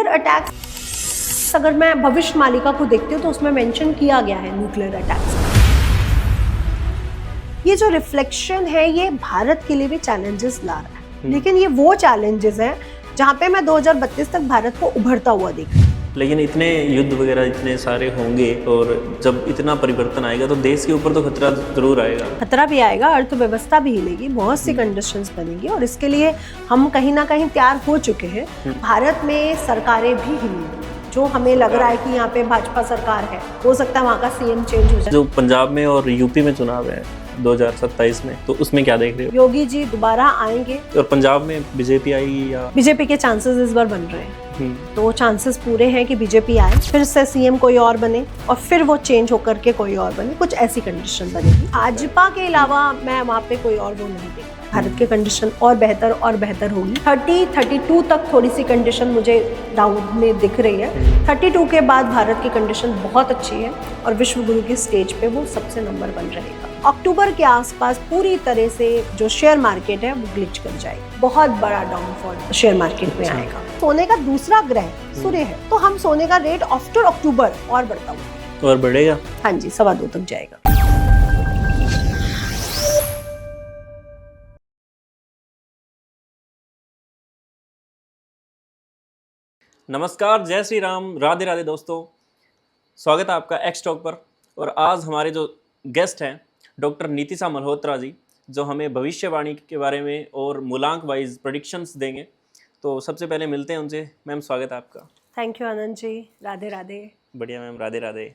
Nuclear attacks, अगर मैं भविष्य मालिका को देखती हूँ तो उसमें मेंशन किया गया है न्यूक्लियर अटैक्स। ये जो रिफ्लेक्शन है ये भारत के लिए भी चैलेंजेस ला रहा है, लेकिन ये वो चैलेंजेस हैं जहाँ पे मैं 2032 तक भारत को उभरता हुआ देख रही हूँ। लेकिन इतने युद्ध वगैरह इतने सारे होंगे और जब इतना परिवर्तन आएगा तो देश के ऊपर तो खतरा जरूर आएगा। खतरा भी आएगा, अर्थव्यवस्था भी हिलेगी, बहुत सी कंडीशंस बनेंगी और इसके लिए हम कहीं ना कहीं तैयार हो चुके हैं। भारत में सरकारें भी हिलेंगी। जो हमें लग रहा है कि यहाँ पे भाजपा सरकार है, हो सकता है वहाँ का सीएम चेंज हो जाए। जो पंजाब में और यूपी में चुनाव है 2027 में, तो उसमें क्या देख रहे हो? योगी जी दोबारा आएंगे और पंजाब में बीजेपी आएगी या? बीजेपी के चांसेस इस बार बन रहे हैं, तो चांसेस पूरे हैं कि बीजेपी आए, फिर से सीएम कोई और बने और फिर वो चेंज होकर के कोई और बने, कुछ ऐसी कंडीशन बनेगी। भाजपा के अलावा मैं वहाँ पे कोई और वो नहीं देखती। भारत की कंडीशन और बेहतर होगी। 32 तक थोड़ी सी कंडीशन मुझे डाउन में दिख रही है। 32 के बाद भारत की कंडीशन बहुत अच्छी है और विश्व गुरु की स्टेज पे वो सबसे नंबर 1 रहेगा। अक्टूबर के आसपास पूरी तरह से जो शेयर मार्केट है वो ग्लिच कर जाएगी, बहुत बड़ा डाउनफॉल शेयर मार्केट में आएगा। सोने का दूसरा ग्रह सूर्य है, तो हम सोने का रेट आफ्टर अक्टूबर और बढ़ता हुआ और बढ़ेगा। हाँ जी, 2.25 तक जाएगा। नमस्कार, जय श्री राम, राधे राधे दोस्तों, स्वागत है आपका एक्स टॉक पर। और आज हमारे जो गेस्ट हैं डॉक्टर नीतिशा मल्होत्रा जी, जो हमें भविष्यवाणी के बारे में और मूलांक वाइज प्रेडिक्शंस देंगे। तो सबसे पहले मिलते हैं उनसे। मैम स्वागत है आपका। Thank you Anand ji, Radhe Radhe. बढ़िया मैम, राधे राधे।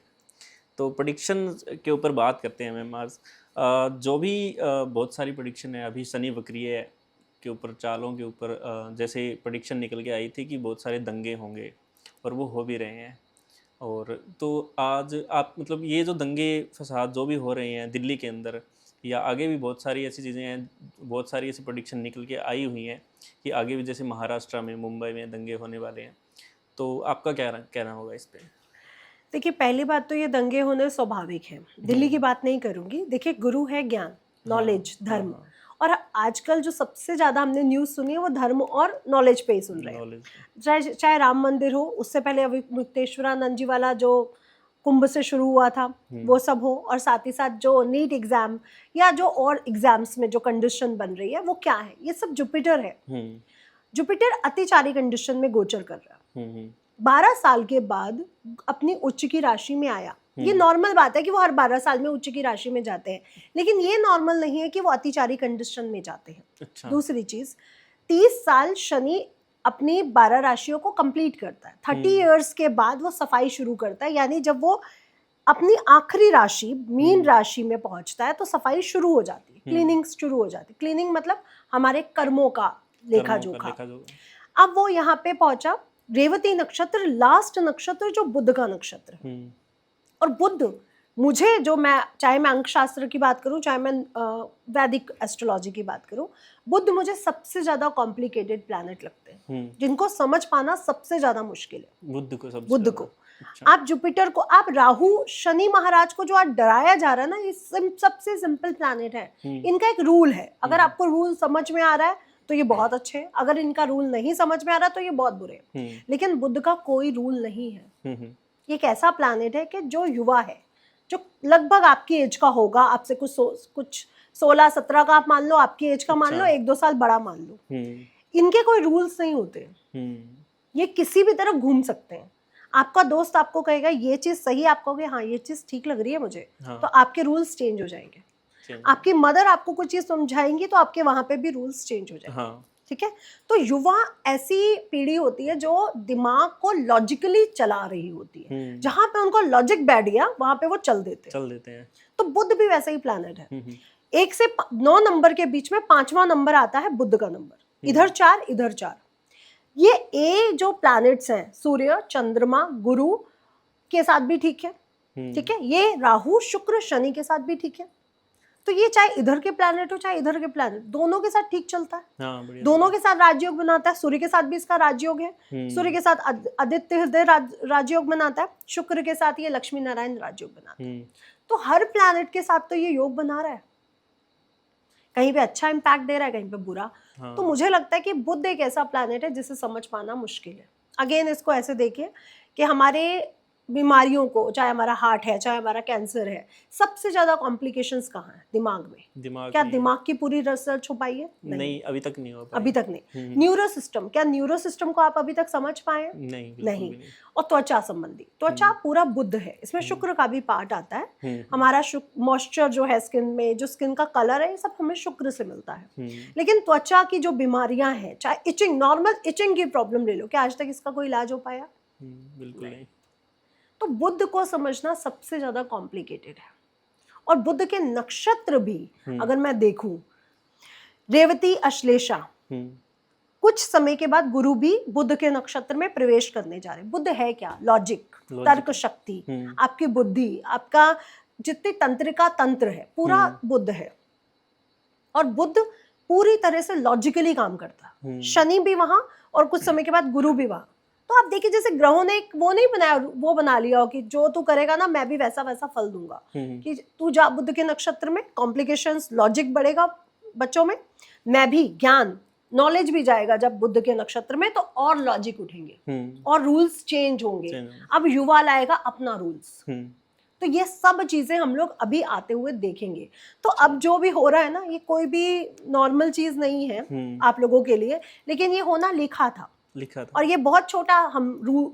तो प्रेडिक्शन के ऊपर बात करते हैं मैम आज। जो भी बहुत सारी प्रेडिक्शन है अभी शनि वक्रीय के ऊपर, चालों के ऊपर, जैसे प्रेडिक्शन निकल के आई थी कि बहुत सारे दंगे होंगे और वो हो भी रहे हैं। और तो आज आप मतलब ये जो दंगे फसाद जो भी हो रहे हैं दिल्ली के अंदर या आगे भी बहुत सारी ऐसी चीज़ें हैं, बहुत सारी ऐसी प्रेडिक्शन निकल के आई हुई हैं कि आगे भी जैसे महाराष्ट्र में, मुंबई में दंगे होने वाले हैं। तो आपका क्या कहना होगा इस पर? देखिए, पहली बात तो ये दंगे होने स्वाभाविक है, दिल्ली की बात नहीं करूंगी। देखिए, गुरु है ज्ञान, नॉलेज, धर्म, और आजकल जो सबसे ज्यादा हमने न्यूज़ सुनी है वो धर्म और नॉलेज पे ही सुन रहे हैं। चाहे राम मंदिर हो, उससे पहले अभी मुक्तेश्वरानंद जी वाला जो कुंभ से शुरू हुआ था वो सब हो, और साथ ही साथ जो नीट एग्जाम या जो और एग्जाम्स में जो कंडीशन बन रही है वो क्या है, ये सब जुपिटर है। जुपिटर अतिचारी कंडीशन में गोचर कर रहा है। 12 साल के बाद अपनी उच्च की राशि में आया। ये नॉर्मल बात है कि वो हर 12 साल में उच्च की राशि में जाते हैं, लेकिन ये नॉर्मल नहीं है कि वो अतिचारी कंडीशन में जाते हैं। अच्छा। दूसरी चीज, 30 साल शनि अपनी 12 राशियों को कंप्लीट करता है। 30 इयर्स के बाद वो सफाई शुरू करता है, यानी जब वो अपनी आखिरी राशि मीन राशि में पहुंचता है तो सफाई शुरू हो जाती है, क्लीनिंग शुरू हो जाती है। क्लीनिंग मतलब हमारे कर्मों का लेखा जोखा। अब वो यहाँ पे पहुंचा, रेवती नक्षत्र, लास्ट नक्षत्र जो बुध का नक्षत्र है। और बुध मुझे, जो मैं चाहे मैं अंक शास्त्र की बात करूं, चाहे मैं वैदिक एस्ट्रोलॉजी की बात करूं, बुध मुझे सबसे ज्यादा कॉम्प्लिकेटेड प्लैनेट लगते हैं, जिनको समझ पाना सबसे ज्यादा मुश्किल है। बुध को अच्छा। आप जुपिटर को, आप राहु, शनि महाराज को जो आज डराया जा रहा है ना, ये सबसे सिंपल प्लैनेट है। इनका एक रूल है, अगर आपको रूल समझ में आ रहा है तो ये बहुत अच्छे हैं, अगर इनका रूल नहीं समझ में आ रहा तो ये बहुत बुरे हैं। लेकिन बुध का कोई रूल नहीं है। ये एक ऐसा प्लैनेट है कि जो युवा है, जो लगभग आपकी एज का होगा, आपसे कुछ 16-17 का आप मान लो, आपकी एज का मान लो, 1-2 साल बड़ा मान लो, इनके कोई रूल्स नहीं होते। ये किसी भी तरफ घूम सकते हैं। आपका दोस्त आपको कहेगा ये चीज सही, आप कहोगे हाँ ये चीज ठीक लग रही है मुझे, तो आपके रूल्स चेंज हो जाएंगे। आपकी मदर आपको कुछ चीज समझाएंगी तो आपके वहां पे भी रूल्स चेंज हो जाएंगे। ठीक है, तो युवा ऐसी पीढ़ी होती है जो दिमाग को लॉजिकली चला रही होती है। जहां पे उनको लॉजिक बैठ गया वहां पे वो चल देते हैं। तो बुध भी वैसे ही प्लैनेट है। 1 से 9 नंबर के बीच में 5वां नंबर आता है बुध का नंबर, इधर 4 इधर 4। ये ए जो प्लैनेट्स हैं, सूर्य, चंद्रमा, गुरु के साथ भी ठीक है। ठीक है, ये राहु, शुक्र, शनि के साथ भी ठीक है। तो ये चाहे इधर के प्लैनेट हो चाहे इधर के प्लैनेट, दोनों के साथ ठीक चलता है। दोनों के साथ राजयोग बनाता है। सूर्य के साथ भी इसका राजयोग है। सूर्य के साथ आदित्य हृदय राजयोग बनाता है। शुक्र के साथ ये लक्ष्मी नारायण राजयोग बनाता है। तो हर प्लैनेट के साथ तो ये योग बना रहा है, कहीं पे अच्छा इम्पैक्ट दे रहा है, कहीं पे बुरा। तो मुझे लगता है कि बुध एक ऐसा प्लैनेट है जिसे समझ पाना मुश्किल है। अगेन इसको ऐसे देखिए कि हमारे बीमारियों को, चाहे हमारा हार्ट है, चाहे हमारा कैंसर है, सबसे ज्यादा कॉम्प्लिकेशंस कहाँ है? दिमाग में। दिमाग क्या में। दिमाग की पूरी रिसर्च हो पाई है? नहीं, अभी तक नहीं हो पाई। अभी तक नहीं। न्यूरो सिस्टम, क्या न्यूरो सिस्टम को आप अभी तक समझ पाए हैं? नहीं, बिल्कुल नहीं। भी नहीं। और त्वचा संबंधी, त्वचा पूरा बुद्ध है, इसमें शुक्र का भी पार्ट आता है। हमारा मॉइस्चर जो है स्किन में, जो स्किन का कलर है, ये सब हमें शुक्र से मिलता है। लेकिन त्वचा की जो बीमारियां हैं, चाहे इचिंग, नॉर्मल इचिंग की प्रॉब्लम ले लो, क्या आज तक इसका कोई इलाज हो पाया? बिल्कुल नहीं। तो बुद्ध को समझना सबसे ज्यादा कॉम्प्लिकेटेड है। और बुद्ध के नक्षत्र भी अगर मैं देखूं, रेवती, अश्लेषा, कुछ समय के बाद गुरु भी बुद्ध के नक्षत्र में प्रवेश करने जा रहे हैं। बुद्ध है क्या? लॉजिक, तर्क शक्ति, आपकी बुद्धि, आपका जितनी तंत्रिका तंत्र है, पूरा बुद्ध है। और बुद्ध पूरी तरह से लॉजिकली काम करता है। शनि भी वहां और कुछ समय के बाद गुरु भी वहां। तो आप देखिए, जैसे ग्रहों ने एक वो नहीं बनाया, वो बना लिया हो कि जो तू करेगा ना, मैं भी वैसा वैसा फल दूंगा। कि तू जा बुद्ध के नक्षत्र में, कॉम्प्लिकेशंस, लॉजिक बढ़ेगा बच्चों में, मैं भी, ज्ञान, नॉलेज भी जाएगा जब बुद्ध के नक्षत्र में, तो और लॉजिक उठेंगे और रूल्स चेंज होंगे। अब युवा लाएगा अपना रूल्स। तो ये सब चीजें हम लोग अभी आते हुए देखेंगे। तो अब जो भी हो रहा है ना, ये कोई भी नॉर्मल चीज नहीं है आप लोगों के लिए, लेकिन ये होना लिखा था। और ये बहुत छोटा हम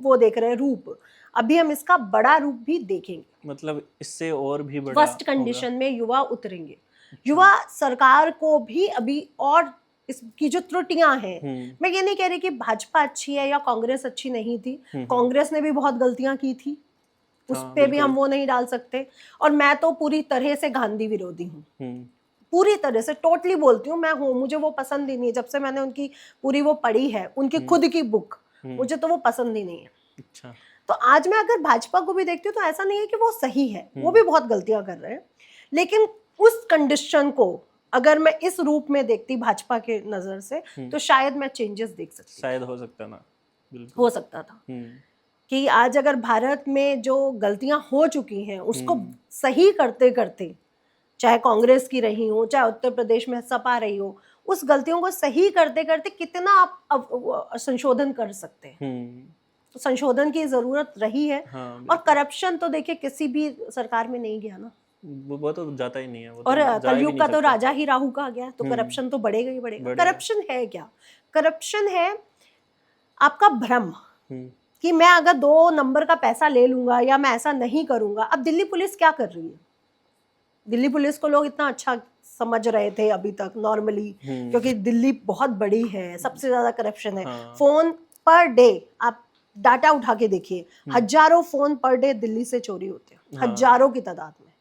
वो देख रहे हैं रूप, अभी हम इसका बड़ा रूप भी देखेंगे। मतलब इससे और भी बड़ा वर्स्ट कंडीशन में युवा उतरेंगे। युवा सरकार को भी अभी, और इसकी जो त्रुटियां हैं, मैं ये नहीं कह रही कि भाजपा अच्छी है या कांग्रेस अच्छी नहीं थी, कांग्रेस ने भी बहुत गलतियां की थी, उस पे भी हम वो नहीं डाल सकते। और मैं तो पूरी तरह से गांधी विरोधी हूँ, पूरी तरह से, टोटली बोलती हूँ मैं हूँ। मुझे वो पसंद ही नहीं है, जब से मैंने उनकी पूरी वो पढ़ी है, उनकी खुद की बुक, मुझे तो वो पसंद ही नहीं है। अच्छा। तो आज मैं अगर भाजपा को भी देखती हूँ, तो ऐसा नहीं है कि वो सही है, वो भी बहुत गलतियां कर रहे हैं, लेकिन उस कंडीशन को अगर मैं इस रूप में देखती भाजपा के नजर से, तो शायद मैं चेंजेस देख सकती, शायद हो सकता ना, बिल्कुल हो सकता था कि आज अगर भारत में जो गलतियां हो चुकी हैं उसको सही करते करते, चाहे कांग्रेस की रही हो, चाहे उत्तर प्रदेश में सपा रही हो, उस गलतियों को सही करते करते कितना आप संशोधन कर सकते हैं। तो संशोधन की जरूरत रही है। और करप्शन तो देखिए किसी भी सरकार में नहीं गया ना, वो तो जाता ही नहीं है। वो और तो कलयुग का तो राजा ही राहु का गया, तो करप्शन तो बढ़ेगा ही बढ़ेगा। करप्शन है क्या? करप्शन है आपका भ्रम कि मैं अगर 2 नंबर का पैसा ले लूंगा या मैं ऐसा नहीं करूंगा। अब दिल्ली पुलिस क्या कर रही है? दिल्ली पुलिस को लोग इतना अच्छा समझ रहे थे अभी तक नॉर्मली, क्योंकि दिल्ली बहुत बड़ी है, सबसे ज्यादा करप्शन है। फोन पर डे आप डाटा उठा के देखिए, हजारों फोन पर डे दिल्ली से चोरी होते हैं, हजारों की तादाद में।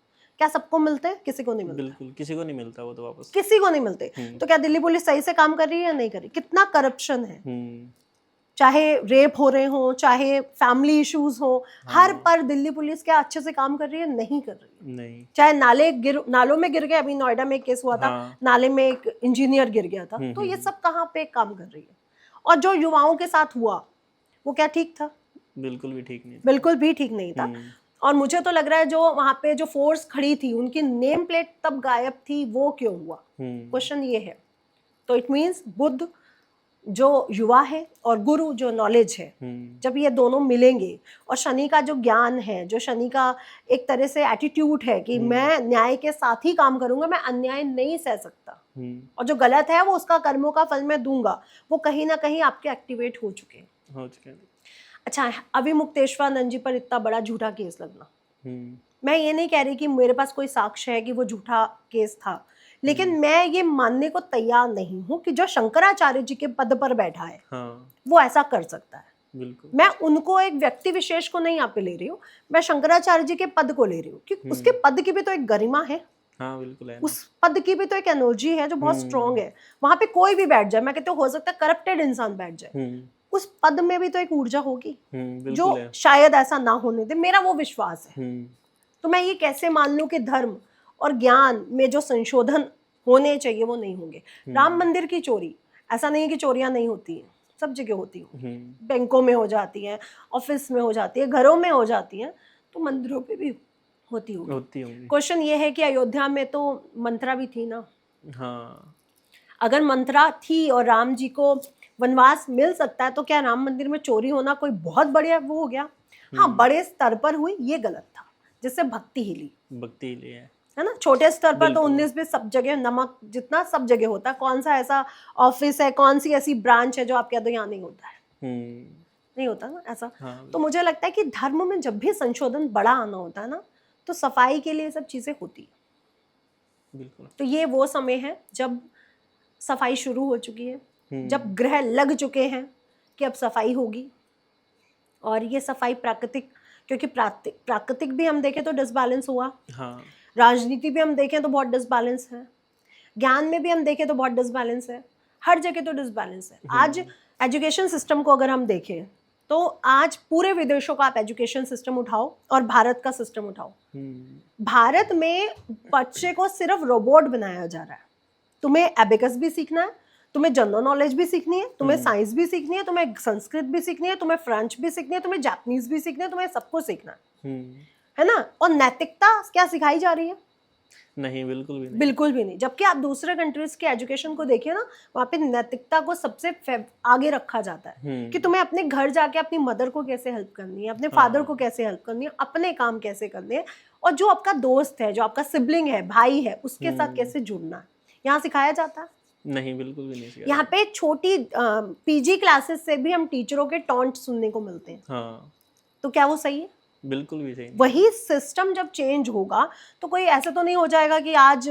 क्या सबको मिलते हैं? किसी को नहीं मिलते। बिल्कुल किसी को नहीं मिलता वो तो वापस, किसी को नहीं मिलते। तो क्या दिल्ली पुलिस सही से काम कर रही है या नहीं कर रही? कितना करप्शन है, चाहे रेप हो रहे हो, चाहे फैमिली इश्यूज हो, हर पर दिल्ली पुलिस क्या अच्छे से काम कर रही है? नहीं कर रही है। नहीं। चाहे नालों में गिर गए, अभी नोएडा में एक केस हुआ था, नाले में एक इंजीनियर गिर गया था, तो ये सब कहाँ पे काम कर रही है? और जो युवाओं के साथ हुआ वो क्या ठीक था? बिल्कुल भी ठीक नहीं, बिल्कुल भी ठीक नहीं था। और मुझे तो लग रहा है जो वहां पे जो फोर्स खड़ी थी, उनकी नेम प्लेट तब गायब थी, वो क्यों हुआ? क्वेश्चन ये है। तो इट मीन्स बुद्ध जो युवा है और गुरु जो नॉलेज है, जब ये दोनों मिलेंगे, और शनि का जो ज्ञान है, जो शनि का एक तरह से एटीट्यूड है कि मैं न्याय के साथ ही काम करूंगा, मैं अन्याय नहीं सह सकता, और जो गलत है वो उसका कर्मों का फल मैं दूंगा, वो कहीं ना कहीं आपके एक्टिवेट हो चुके हैं। अच्छा, अभी मुक्तेश्वरानंद जी पर इतना बड़ा झूठा केस लगना, मैं ये नहीं कह रही कि मेरे पास कोई साक्ष्य है कि वो झूठा केस था, लेकिन मैं ये मानने को तैयार नहीं हूँ कि जो शंकराचार्य जी के पद पर बैठा है वो ऐसा कर सकता है। बिल्कुल। मैं उनको, एक व्यक्ति विशेष को नहीं यहाँ पे ले रही हूँ, मैं शंकराचार्य जी के पद को ले रही हूँ, क्योंकि उसके पद की भी तो एक गरिमा है। हाँ, बिल्कुल है। उस पद की भी तो एक एनर्जी है जो बहुत स्ट्रांग है। वहां पे कोई भी बैठ जाए, मैं कहती हूँ हो सकता है करप्टेड इंसान बैठ जाए, उस पद में भी तो एक ऊर्जा होगी जो शायद ऐसा ना होने दे, मेरा वो विश्वास है। तो मैं ये कैसे मान लूं कि धर्म और ज्ञान में जो संशोधन होने चाहिए वो नहीं होंगे? राम मंदिर की चोरी, ऐसा नहीं है कि चोरियां नहीं होती हैं, सब जगह होती हैं, बैंकों में हो जाती हैं, ऑफिस में हो जाती है, घरों में हो जाती हैं, तो मंदिरों पे भी होती होगी। क्वेश्चन ये है कि अयोध्या में तो मंत्रा भी थी ना। हाँ, अगर मंत्रा थी और राम जी को वनवास मिल सकता है, तो क्या राम मंदिर में चोरी होना कोई बहुत बढ़िया वो हो गया? हाँ, बड़े स्तर पर हुई, ये गलत था, जिससे भक्ति हिली, भक्ति लिए है ना। छोटे स्तर पर तो बिल्कुल। 19 सब जगह नमक जितना सब जगह होता है, कौन सा ऐसा ऑफिस है, कौन सी ऐसी ब्रांच है जो आप कह दो यहाँ नहीं होता है? नहीं होता ना ऐसा। हाँ, तो मुझे लगता है कि धर्म में जब भी संशोधन बड़ा आना होता है ना, तो सफाई के लिए सब चीजें होती है। बिल्कुल। तो ये वो समय है जब सफाई शुरू हो चुकी है, जब ग्रह लग चुके हैं कि अब सफाई होगी। और ये सफाई प्राकृतिक, क्योंकि प्राकृतिक भी हम देखें तो डिसबैलेंस हुआ, हाँ, राजनीति भी हम देखें तो बहुत डिसबैलेंस है, ज्ञान में भी हम देखें तो बहुत डिसबैलेंस है, हर जगह तो डिसबैलेंस है। आज एजुकेशन सिस्टम को अगर हम देखें तो आज पूरे विदेशों का आप एजुकेशन सिस्टम उठाओ और भारत का सिस्टम उठाओ, भारत में बच्चे को सिर्फ रोबोट बनाया जा रहा है। तुम्हें एबेकस भी सीखना है, तुम्हें जनरल नॉलेज भी सीखनी है, तुम्हें साइंस भी सीखनी है, तुम्हें संस्कृत भी सीखनी है, तुम्हें फ्रेंच भी सीखनी है, तुम्हें जापानीज भी सीखनी है, तुम्हें सब कुछ सीखना है ना। और नैतिकता क्या सिखाई जा रही है? नहीं, बिल्कुल भी नहीं। बिल्कुल भी नहीं। जबकि आप दूसरे कंट्रीज के एजुकेशन को देखिए ना, वहाँ पे नैतिकता को सबसे आगे रखा जाता है कि तुम्हें अपने घर जाके अपनी मदर को कैसे हेल्प करनी है, अपने फादर को कैसे हेल्प करनी है, अपने काम कैसे करने हैं, और जो आपका दोस्त है, जो आपका सिबलिंग है, भाई है, उसके साथ कैसे जुड़ना है, यहाँ सिखाया जाता है? नहीं, बिल्कुल भी नहीं सिखाया। यहाँ पे छोटी पीजी क्लासेस से भी हम टीचरों के टॉन्ट सुनने को मिलते हैं। हाँ, तो क्या वो सही है? बिल्कुल भी सही नहीं। वही सिस्टम जब चेंज होगा तो कोई ऐसा तो नहीं हो जाएगा कि आज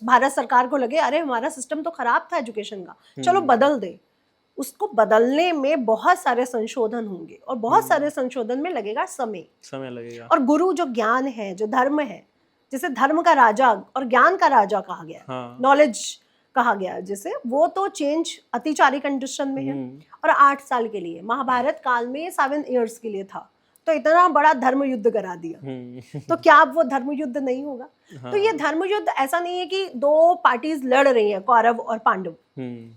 भारत सरकार को लगे अरे हमारा सिस्टम तो खराब था एजुकेशन का, चलो बदल दे। उसको बदलने में बहुत सारे संशोधन होंगे और बहुत सारे संशोधन में लगेगा समय लगेगा। और गुरु जो ज्ञान है, जो धर्म है, जिसे धर्म का राजा और ज्ञान का राजा कहा गया, हाँ, नॉलेज कहा गया जिसे, वो तो चेंज अतिचारी कंडीशन में है। और 8 साल के लिए, महाभारत काल में 7 इयर्स के लिए था, तो इतना बड़ा धर्म युद्ध करा दिया। तो क्या अब वो धर्म युद्ध नहीं होगा? हाँ, तो ये धर्म युद्ध ऐसा नहीं है कि 2 पार्टीज लड़ रही हैं, कौरव और पांडव।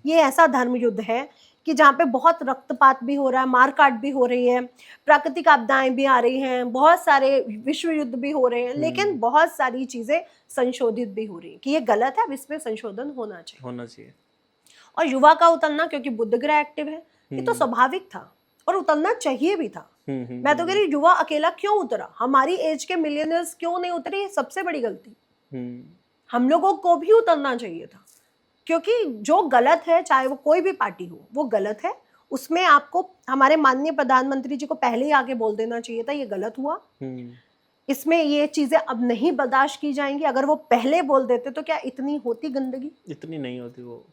ये ऐसा धर्म युद्ध है कि जहाँ पे बहुत रक्तपात भी हो रहा है, मारकाट भी हो रही है, प्राकृतिक आपदाएं भी आ रही हैं, बहुत सारे विश्व युद्ध भी हो रहे हैं, लेकिन बहुत सारी चीजें संशोधित भी हो रही हैं कि ये गलत है, अब इसमें संशोधन होना चाहिए। और युवा का उतरना, क्योंकि बुध ग्रह एक्टिव है, ये तो स्वाभाविक था और उतरना चाहिए भी था। मैं तो कह रही युवा अकेला क्यों उतरा, हमारी एज के मिलियनर्स क्यों नहीं उतरे, ये सबसे बड़ी गलती। हम लोगों को भी उतरना चाहिए था, क्योंकि जो गलत है, चाहे वो कोई भी पार्टी हो, वो गलत है। उसमें आपको हमारे माननीय प्रधानमंत्री जी को पहले ही आगे बोल देना चाहिए था ये गलत हुआ, इसमें ये चीजें अब नहीं बर्दाश्त की जाएंगी। अगर वो पहले बोल देते तो क्या इतनी होती गंदगी? इतनी नहीं होती। वो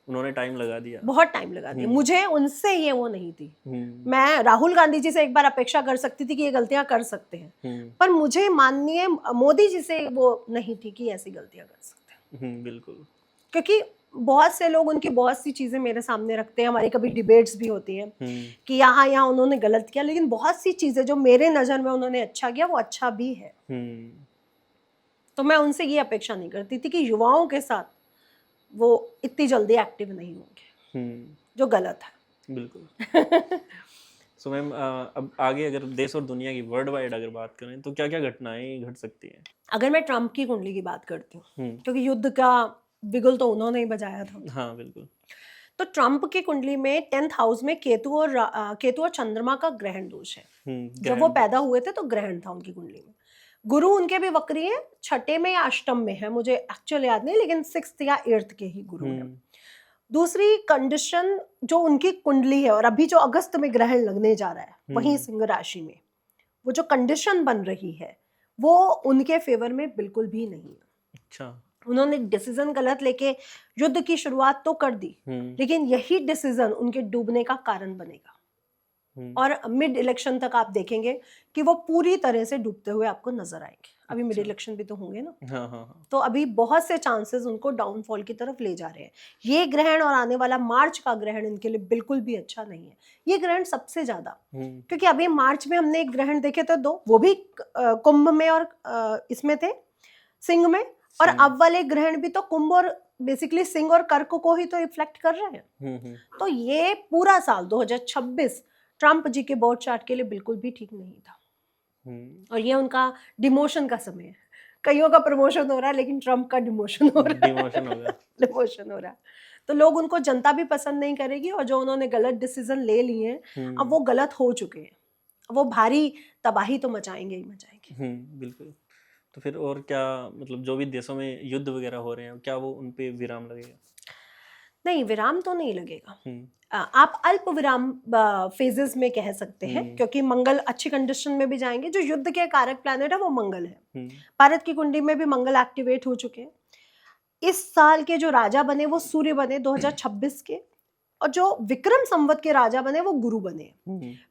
उन्होंने टाइम लगा दिया, बहुत टाइम लगा दिया। मुझे उनसे ये वो नहीं थी। मैं राहुल गांधी जी से एक बार अपेक्षा कर सकती थी कि ये गलतियां कर सकते हैं, पर मुझे माननीय मोदी जी से वो नहीं थी कि ऐसी गलतियां कर सकते हैं। बिल्कुल, क्योंकि बहुत से लोग उनकी बहुत सी चीजें मेरे सामने रखते हैं, हमारी कभी डिबेट्स भी होती हैं कि यहाँ उन्होंने गलत किया, लेकिन बहुत सी चीजें जो मेरे नजर में उन्होंने अच्छा किया वो अच्छा भी है। तो मैं उनसे ये अपेक्षा नहीं करती थी कि युवाओं के साथ वो इतनी जल्दी एक्टिव नहीं होंगे, जो गलत है। बिल्कुल। सो मैम, अब आगे अगर देश और दुनिया की वर्ल्ड वाइड अगर बात करें तो क्या क्या घटनाएं घट सकती हैं? अगर मैं ट्रम्प की कुंडली की बात करती हूँ, क्योंकि युद्ध का बिगुल तो उन्होंने ही बजाया था। हाँ, बिल्कुल। तो ट्रम्प की कुंडली में 10th हाउस में केतु और चंद्रमा का ग्रहण दोष है। जब वो पैदा हुए थे तो ग्रहण था उनकी कुंडली में। गुरु उनके भी वक्री है, 6ठे में या अष्टम में है, मुझे एक्चुअल याद नहीं, लेकिन 6th या 8th के ही गुरु है। दूसरी कंडीशन जो उनकी कुंडली है, और अभी जो अगस्त में ग्रहण लगने जा रहा है वहीं सिंह राशि में, वो जो कंडीशन बन रही है वो उनके फेवर में बिल्कुल भी नहीं है। अच्छा। उन्होंने डिसीजन गलत लेके युद्ध की शुरुआत तो कर दी, लेकिन यही डिसीजन उनके डूबने का कारण बनेगा। और मिड इलेक्शन तक आप देखेंगे कि वो पूरी तरह से डूबते हुए आपको नजर आएंगे। अभी मिड इलेक्शन भी तो होंगे ना। हाँ। तो अभी बहुत से चांसेस उनको डाउनफॉल की तरफ ले जा रहे हैं। ये ग्रहण और आने वाला मार्च का ग्रहण इनके लिए बिल्कुल भी अच्छा नहीं है। ये ग्रहण सबसे ज्यादा, क्योंकि अभी मार्च में हमने एक ग्रहण देखे थे 2, वो भी कुंभ में और इसमें थे, सिंह में। और अब वाले ग्रहण भी तो कुंभ और बेसिकली सिंह और कर्क को ही तो रिफ्लेक्ट कर रहे हैं। तो ये पूरा साल 2026 ट्रम्प जी के बर्थ चार्ट के लिए बिल्कुल भी ठीक नहीं था। और ये उनका डिमोशन का समय है। कईयों का प्रमोशन हो रहा है, लेकिन ट्रम्प का डिमोशन हो रहा है। डिमोशन हो रहा है। तो लोग उनको जनता भी पसंद नहीं करेगी, और जो उन्होंने गलत डिसीजन ले लिए हैं अब वो गलत हो चुके हैं, वो भारी तबाही तो मचाएंगे ही मचाएंगे। बिल्कुल। तो फिर और क्या, मतलब जो भी देशों में युद्ध वगैरह हो रहे हैं, क्या वो उन पे विराम लगेगा? नहीं, विराम तो नहीं लगेगा। हम्म आप अल्प विराम फेजेस में कह सकते हैं, क्योंकि मंगल अच्छी कंडीशन में भी जाएंगे। जो युद्ध के कारक प्लैनेट है वो मंगल है। भारत की कुंडली में भी मंगल एक्टिवेट हो चुके हैं। इस साल के जो राजा बने वो सूर्य बने 2026 के, और जो विक्रम संवत के राजा बने वो गुरु बने।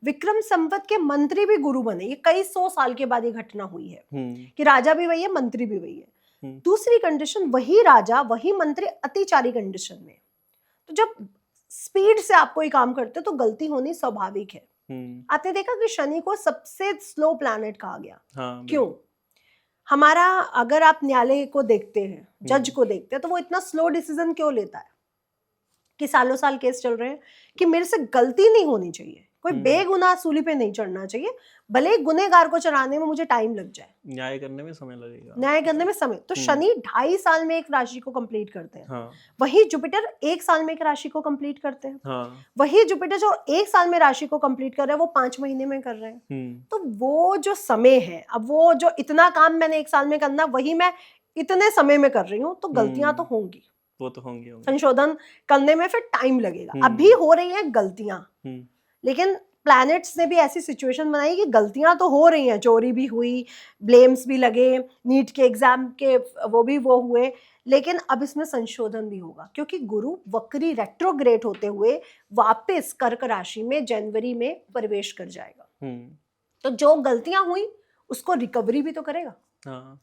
विक्रम संवत के मंत्री भी गुरु बने। ये कई 100 साल के बाद ये घटना हुई है कि राजा भी वही है, मंत्री भी वही है। दूसरी कंडीशन, वही राजा वही मंत्री अतिचारी कंडीशन में। तो जब स्पीड से आप कोई काम करते हो तो गलती होनी स्वाभाविक है। आपने देखा कि शनि को सबसे स्लो प्लैनेट कहा गया। क्यों? हमारा अगर आप न्यायालय को देखते हैं, जज को देखते हैं, तो वो इतना स्लो डिसीजन क्यों लेता है कि सालों साल केस चल रहे हैं कि मेरे से गलती नहीं होनी चाहिए, कोई बेगुनाह सूली पे नहीं चढ़ना चाहिए, भले ही गुनहगार को चढ़ाने में मुझे टाइम लग जाए, न्याय करने में समय लगेगा, न्याय करने में समय। तो शनि 2.5 साल में एक राशि को कंप्लीट करते हैं। वही जुपिटर 1 साल में एक राशि को कंप्लीट करते हैं। वही जुपिटर जो 1 साल में राशि को कंप्लीट कर रहे हैं वो 5 महीने में कर रहे हैं। तो वो जो समय है, अब वो जो इतना काम मैंने 1 साल में करना, वही मैं इतने समय में कर रही हूँ, तो गलतियां तो होंगी, वो तो होंगी। संशोधन करने में फिर टाइम लगेगा। अभी हो रही हैं गलतियां, लेकिन प्लैनेट्स ने भी ऐसी सिचुएशन बनाई कि गलतियां तो हो रही हैं, चोरी भी हुई, ब्लेम्स भी लगे, नीट के एग्जाम के वो हुए, लेकिन अब इसमें संशोधन भी होगा, क्योंकि गुरु वक्री रेट्रोग्रेड होते हुए वापस कर्क राशि में जनवरी में प्रवेश कर जाएगा। तो जो गलतियां हुई उसको रिकवरी भी तो करेगा।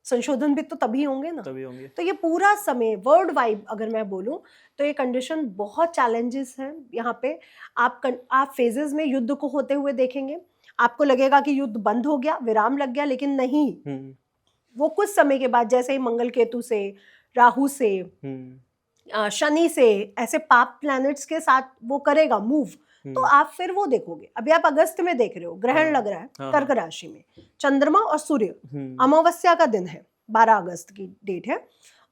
संशोधन भी तो तभी होंगे ना, तभी होंगे। तो ये पूरा समय वर्ल्ड वाइड अगर मैं बोलूं तो ये कंडीशन बहुत चैलेंजेस हैं यहाँ पे। आप फेजेस में युद्ध को होते हुए देखेंगे, आपको लगेगा कि युद्ध बंद हो गया, विराम लग गया, लेकिन नहीं। वो कुछ समय के बाद, जैसे ही मंगल केतु से, राहु से, शनि से, ऐसे पाप प्लैनेट्स के साथ वो करेगा मूव, तो आप फिर वो देखोगे। अभी आप अगस्त में देख रहे हो, ग्रहण लग रहा है कर्क राशि में, चंद्रमा और सूर्य, अमावस्या का दिन है, 12 अगस्त की डेट है,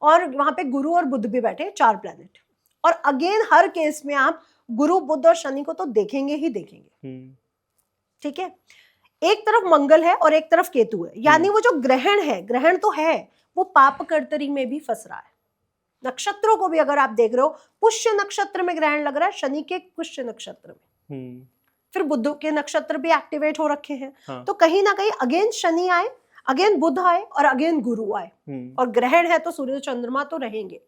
और वहां पे गुरु और बुध भी बैठे, 4 प्लैनेट। और अगेन हर केस में आप गुरु, बुध और शनि को तो देखेंगे ही देखेंगे। ठीक है, एक तरफ मंगल है और एक तरफ केतु है, यानी वो जो ग्रहण है, ग्रहण तो है, वो पाप कर्तरी में भी फंस रहा है। नक्षत्रों को भी अगर आप देख रहे हो, पुष्य नक्षत्र में ग्रहण लग रहा है, शनि के पुष्य नक्षत्र में, फिर बुध के नक्षत्र भी एक्टिवेट हो रखे हैं। तो कहीं ना कहीं अगेन शनि आए, अगेन बुध आए और अगेन गुरु आए, और ग्रहण है तो सूर्य चंद्रमा तो रहेंगे।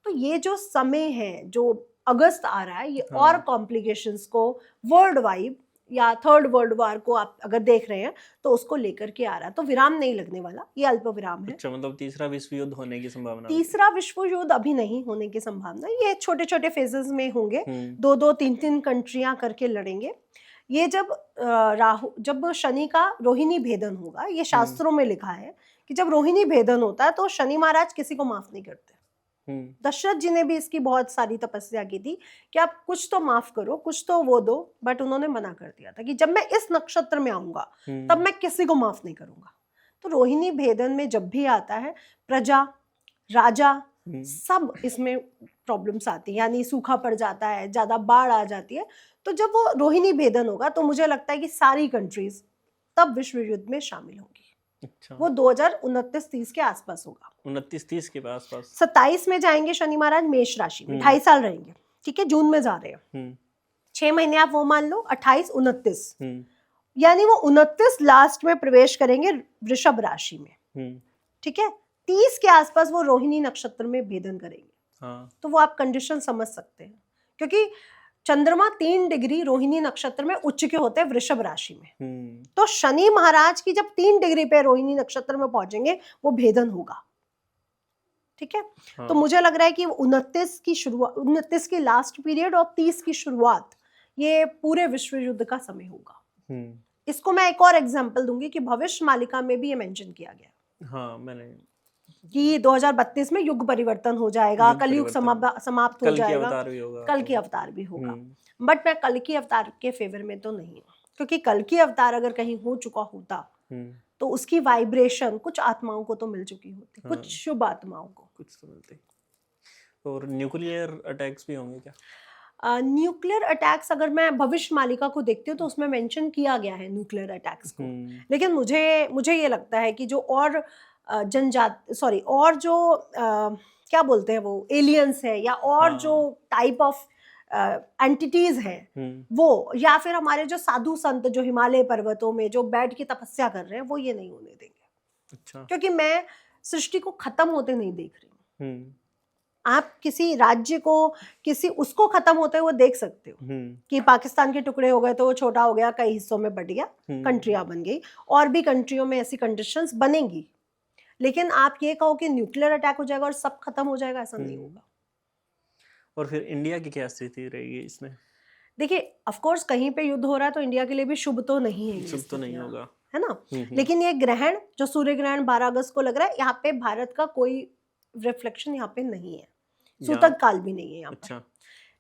तो ये जो समय है, जो अगस्त आ रहा है, ये और कॉम्प्लिकेशंस को वर्ल्ड वाइड या थर्ड वर्ल्ड वार को आप अगर देख रहे हैं तो उसको लेकर के आ रहा है। तो विराम नहीं लगने वाला, ये अल्प विराम है। अच्छा, मतलब तीसरा विश्व युद्ध होने की संभावना? तीसरा विश्व युद्ध अभी नहीं होने की संभावना, ये छोटे छोटे फेजेस में होंगे, 2-2, 3-3 कंट्रियां करके लड़ेंगे। ये जब शनि का रोहिणी भेदन होगा, ये शास्त्रों में लिखा है कि जब रोहिणी भेदन होता है तो शनि महाराज किसी को माफ नहीं करते। दशरथ जी ने भी इसकी बहुत सारी तपस्या की थी कि आप कुछ तो माफ करो, कुछ तो वो दो, बट उन्होंने मना कर दिया था कि जब मैं इस नक्षत्र में आऊंगा तब मैं किसी को माफ नहीं करूंगा। तो रोहिणी भेदन में जब भी आता है, प्रजा, राजा, सब इसमें प्रॉब्लम्स आती है, यानी सूखा पड़ जाता है, ज्यादा बाढ़ आ जाती है। तो जब वो रोहिणी भेदन होगा तो मुझे लगता है कि सारी कंट्रीज तब विश्व युद्ध में शामिल होंगी। अच्छा। वो 2029-30 के आसपास होगा, 29-30 के आसपास। 27 में जाएंगे शनि महाराज मेष राशि में, 2.5 साल रहेंगे। ठीक है, जून में जा रहे हैं, 6 महीने आप वो मान लो, 28-29, यानी वो 29 लास्ट में प्रवेश करेंगे वृषभ राशि में। ठीक है, 30 के आसपास वो रोहिणी नक्षत्र में भेदन करेंगे। तो वो आप कंडीशन समझ सकते हैं, क्योंकि चंद्रमा 3 डिग्री रोहिणी नक्षत्र में उच्च के होते हैं वृषभ राशि में। तो शनि महाराज की जब 3 डिग्री पे रोहिणी नक्षत्र में पहुंचेंगे वो भेदन होगा। ठीक है, तो मुझे लग रहा है कि 29 की शुरुआत, 29 की लास्ट पीरियड और 30 की शुरुआत, ये पूरे विश्व युद्ध का समय होगा। इसको मैं एक और एग्जांपल दूंगी कि भविष्य मालिका में भी ये मेंशन किया गया। हाँ, मैंने कि 2032 में युग परिवर्तन हो जाएगा, कलयुग समाप्त हो जाएगा, कल की अवतार भी होगा। बट मैं कल की अवतार के फेवर में तो नहीं हूँ, क्योंकि कल की अवतार अगर कहीं हो चुका होता तो उसकी वाइब्रेशन कुछ आत्माओं को तो मिल चुकी होती, कुछ शुभ आत्माओं को, कुछ तो मिलती। और न्यूक्लियर अटैक्स भी होंगे क्या? न्यूक्लियर अटैक्स अगर मैं भविष्य मालिका को देखती हूँ तो उसमें मेंशन किया गया है न्यूक्लियर अटैक्स को। लेकिन मुझे ये लगता है कि जो और और जो क्या बोलते हैं वो एलियंस है या और जो टाइप ऑफ एंटिटीज हैं वो, या फिर हमारे जो साधु संत जो हिमालय पर्वतों में जो बैठ के तपस्या कर रहे हैं, वो ये नहीं होने देंगे। अच्छा। क्योंकि मैं सृष्टि को खत्म होते नहीं देख रही हूँ। आप किसी राज्य को किसी उसको खत्म होते हुए देख सकते हो कि पाकिस्तान के टुकड़े हो गए तो वो छोटा हो गया, कई हिस्सों में बट गया, कंट्रियां बन गई, और भी कंट्रियों में ऐसी कंडीशंस बनेंगी। लेकिन आप ये कहो कि न्यूक्लियर अटैक हो जाएगा और सब खत्म हो जाएगा, ऐसा नहीं होगा। और फिर इंडिया की क्या स्थिति रहेगी इसमें? देखिए, ऑफ कोर्स कहीं पे युद्ध हो रहा है तो इंडिया के लिए भी शुभ तो नहीं है, शुभ तो नहीं होगा, है ना। लेकिन ये ग्रहण जो सूर्य ग्रहण 12 अगस्त को लग रहा है, यहाँ पे भारत का कोई रिफ्लेक्शन यहाँ पे नहीं है, सूतक काल भी नहीं है यहाँ पर।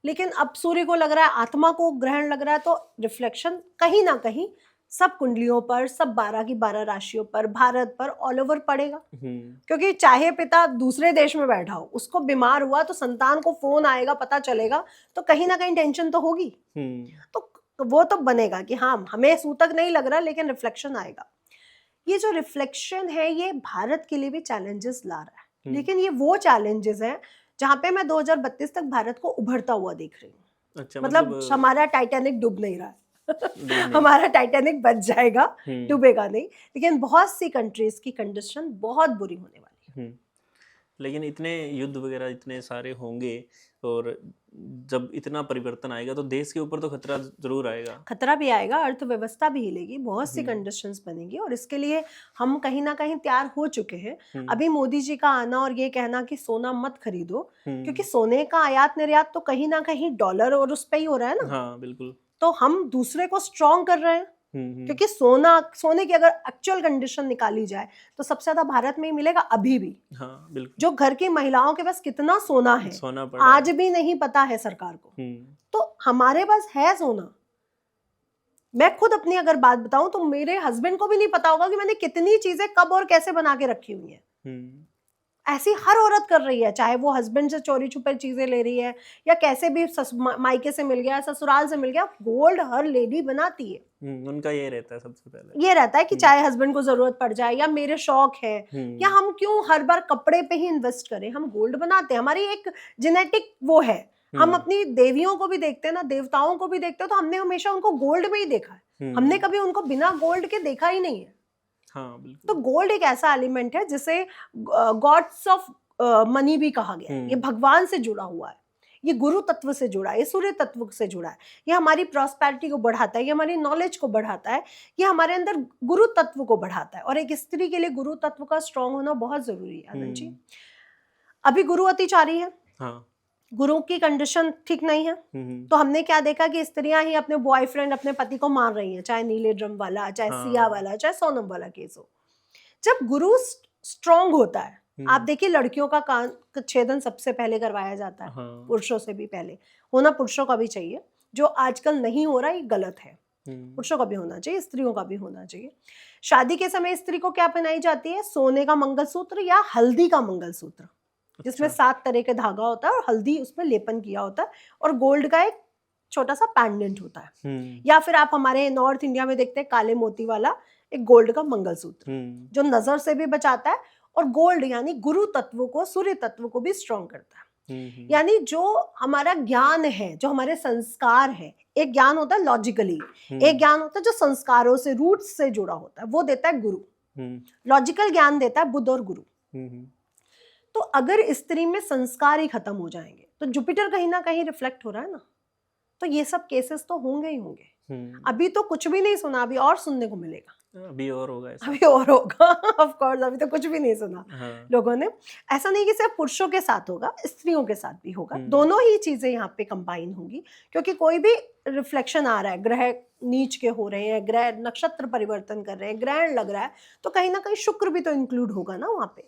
लेकिन अब सूर्य को लग रहा है, आत्मा को ग्रहण लग रहा है, तो रिफ्लेक्शन कहीं ना कहीं सब कुंडलियों पर, सब 12 की 12 राशियों पर, भारत पर, ऑल ओवर पड़ेगा। क्योंकि चाहे पिता दूसरे देश में बैठा हो, उसको बीमार हुआ तो संतान को फोन आएगा, पता चलेगा, तो कहीं ना कहीं टेंशन तो होगी। तो वो तो बनेगा कि हाँ हमें सूतक नहीं लग रहा, लेकिन रिफ्लेक्शन आएगा। ये जो रिफ्लेक्शन है ये भारत के लिए भी चैलेंजेस ला रहा है, लेकिन ये वो चैलेंजेस हैं जहाँ पे मैं 2032 तक भारत को उभरता हुआ देख रही हूँ। अच्छा, मतलब हमारा टाइटैनिक डूब नहीं रहा है हमारा टाइटैनिक बच जाएगा, डूबेगा नहीं। लेकिन बहुत सी कंट्रीज की कंडीशन बहुत बुरी होने वाली है। लेकिन इतने युद्ध वगैरह इतने सारे होंगे और जब इतना परिवर्तन आएगा तो देश के ऊपर तो खतरा जरूर आएगा। खतरा भी आएगा, अर्थव्यवस्था भी हिलेगी, बहुत सी कंडीशंस बनेंगी, और इसके लिए हम कहीं ना कहीं तैयार हो चुके हैं। अभी मोदी जी का आना और ये कहना कि सोना मत खरीदो, क्योंकि सोने का आयात निर्यात तो कहीं ना कहीं डॉलर और उस पे ही हो रहा है ना। हाँ बिल्कुल। तो हम दूसरे को स्ट्रॉन्ग कर रहे हैं, क्योंकि सोने की अगर एक्चुअल कंडीशन निकाली जाए तो सबसे ज्यादा भारत में ही मिलेगा अभी भी। हाँ बिल्कुल। जो घर की महिलाओं के पास कितना सोना है, आज भी नहीं पता है सरकार को। तो हमारे पास है सोना। मैं खुद अपनी अगर बात बताऊं तो मेरे हस्बैंड को भी नहीं पता होगा कि मैंने कितनी चीजें कब और कैसे बना के रखी हुई है। ऐसी हर औरत कर रही है, चाहे वो हस्बैंड से चोरी छुपे चीजें ले रही है या कैसे भी मायके से मिल गया, ससुराल से मिल गया, गोल्ड हर लेडी बनाती है। उनका ये रहता है, सबसे पहले ये रहता है कि चाहे हस्बैंड को जरूरत पड़ जाए या मेरे शौक है, या हम क्यों हर बार कपड़े पे ही इन्वेस्ट करें, हम गोल्ड बनाते हैं। हमारी एक जेनेटिक वो है। हम अपनी देवियों को भी देखते हैं ना, देवताओं को भी देखते हैं, तो हमने हमेशा उनको गोल्ड में ही देखा है। हमने कभी उनको बिना गोल्ड के देखा ही नहीं है। हाँ, बिल्कुल। तो गोल्ड एक ऐसा एलिमेंट है जिसे गॉड्स ऑफ मनी भी कहा गया है। ये भगवान से जुड़ा हुआ है, ये गुरु तत्व से जुड़ा है, ये सूर्य तत्व से जुड़ा है। ये हमारी प्रॉस्पेरिटी को बढ़ाता है, ये हमारी नॉलेज को बढ़ाता है, ये हमारे अंदर गुरु तत्व को बढ़ाता है। और एक स्त्री के लिए गुरु तत्व का स्ट्रॉन्ग होना बहुत जरूरी है आनंद जी। अभी गुरु अतिचारी है। हाँ। गुरु की कंडीशन ठीक नहीं है, तो हमने क्या देखा कि स्त्रियां ही अपने बॉयफ्रेंड, अपने पति को मार रही हैं, चाहे नीले ड्रम वाला, चाहे सिया वाला, चाहे सोनम वाला केस हो। जब गुरु स्ट्रॉन्ग होता है, आप देखिए लड़कियों का कान छेदन सबसे पहले करवाया जाता है। हाँ। पुरुषों से भी पहले होना पुरुषों का भी चाहिए, जो आजकल नहीं हो रहा ये गलत है। पुरुषों का भी होना चाहिए, स्त्रियों का भी होना चाहिए। शादी के समय स्त्री को क्या पहनाई जाती है? सोने का मंगलसूत्र या हल्दी का मंगलसूत्र, जिसमें 7 तरह के धागा होता है और हल्दी उसमें लेपन किया होता है, और गोल्ड का एक छोटा सा पैंडेंट होता है। या फिर आप हमारे नॉर्थ इंडिया में देखते हैं काले मोती वाला एक गोल्ड का मंगलसूत्र, जो नजर से भी बचाता है, और गोल्ड यानी गुरु तत्व को, सूर्य तत्व को भी स्ट्रॉन्ग करता है। यानी जो हमारा ज्ञान है, जो हमारे संस्कार है, एक ज्ञान होता है लॉजिकली, एक ज्ञान होता है जो संस्कारों से, रूट्स से जुड़ा होता है, वो देता है गुरु। लॉजिकल ज्ञान देता है बुध और गुरु। तो अगर स्त्री में संस्कार ही खत्म हो जाएंगे तो जुपिटर कहीं ना कहीं रिफ्लेक्ट हो रहा है ना, तो ये सब केसेस तो होंगे ही होंगे। अभी तो कुछ भी नहीं सुना, अभी और सुनने को मिलेगा, अभी और होगा ऐसा। अभी और होगा ऑफ कोर्स, अभी तो कुछ भी नहीं सुना। हाँ। लोगों ने ऐसा नहीं कि सिर्फ पुरुषों के साथ होगा, स्त्रियों के साथ भी होगा, दोनों ही चीजें यहाँ पे कंबाइन होंगी। क्योंकि कोई भी रिफ्लेक्शन आ रहा है, ग्रह नीच के हो रहे हैं, ग्रह नक्षत्र परिवर्तन कर रहे हैं, ग्रहण लग रहा है, तो कहीं ना कहीं शुक्र भी तो इंक्लूड होगा ना वहाँ पे।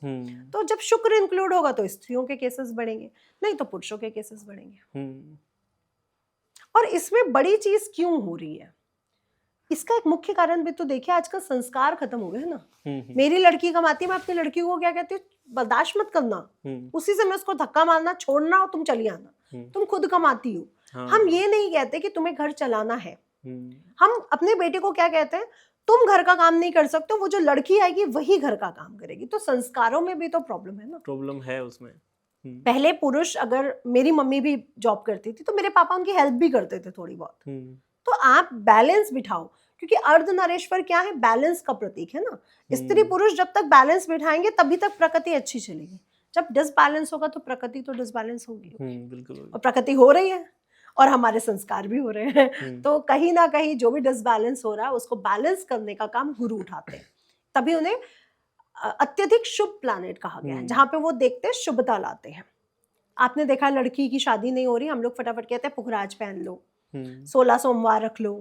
तो जब शुक्र इंक्लूड होगा तो स्त्रियों के केसेस बढ़ेंगे, नहीं तो पुरुषों के केसेस बढ़ेंगे। और इसमें बड़ी चीज क्यों हो रही है? इसका एक मुख्य कारण भी तो देखिए, आजकल संस्कार खत्म हो गए हैं ना। मेरी लड़की कमाती है, मैं अपनी लड़की को क्या कहती हूँ, बर्दाश्त मत करना, उसी से मैं उसको धक्का मारना, छोड़ना और तुम चली आना, तुम खुद कमाती हो। हाँ। हम ये नहीं कहते कि तुम्हें घर चलाना है। हम अपने बेटे को क्या कहते हैं, तुम घर का काम नहीं कर सकते, वो जो लड़की आएगी वही घर का काम करेगी। तो संस्कारों में भी तो प्रॉब्लम है ना, प्रॉब्लम है उसमें। पहले पुरुष, अगर मेरी मम्मी भी जॉब करती थी तो मेरे पापा उनकी हेल्प भी करते थे थोड़ी बहुत। तो आप बैलेंस बिठाओ, क्योंकि अर्धनारीश्वर क्या है, बैलेंस का प्रतीक है ना। स्त्री पुरुष जब तक बैलेंस बिठाएंगे तभी तक प्रकृति अच्छी चलेगी। जब डिसबैलेंस होगा तो प्रकृति तो डिसबैलेंस होगी। बिल्कुल। और प्रकृति हो रही है और हमारे संस्कार भी हो रहे हैं। तो कहीं ना कहीं जो भी डिसबैलेंस हो रहा है उसको बैलेंस करने का काम गुरु उठाते हैं। तभी उन्हें अत्यधिक शुभ प्लैनेट कहा गया है, जहां पे वो देखते हैं, शुभता लाते हैं। आपने देखा लड़की की शादी नहीं हो रही, हम लोग फटाफट कहते हैं पुखराज पहन लो, 16 सोमवार रख लो,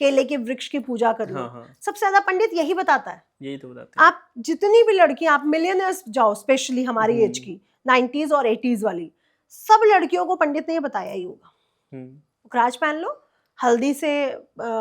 केले के वृक्ष की पूजा कर लो। सबसे ज्यादा पंडित यही बताता है, यही तो बताते हैं। आप जितनी भी लड़कियां, आप मिलियनर्स जाओ, स्पेशली हमारी एज की 90s और 80s वाली, सब लड़कियों को पंडित ने ये बताया ही होगा, पुखराज पहन लो, हल्दी से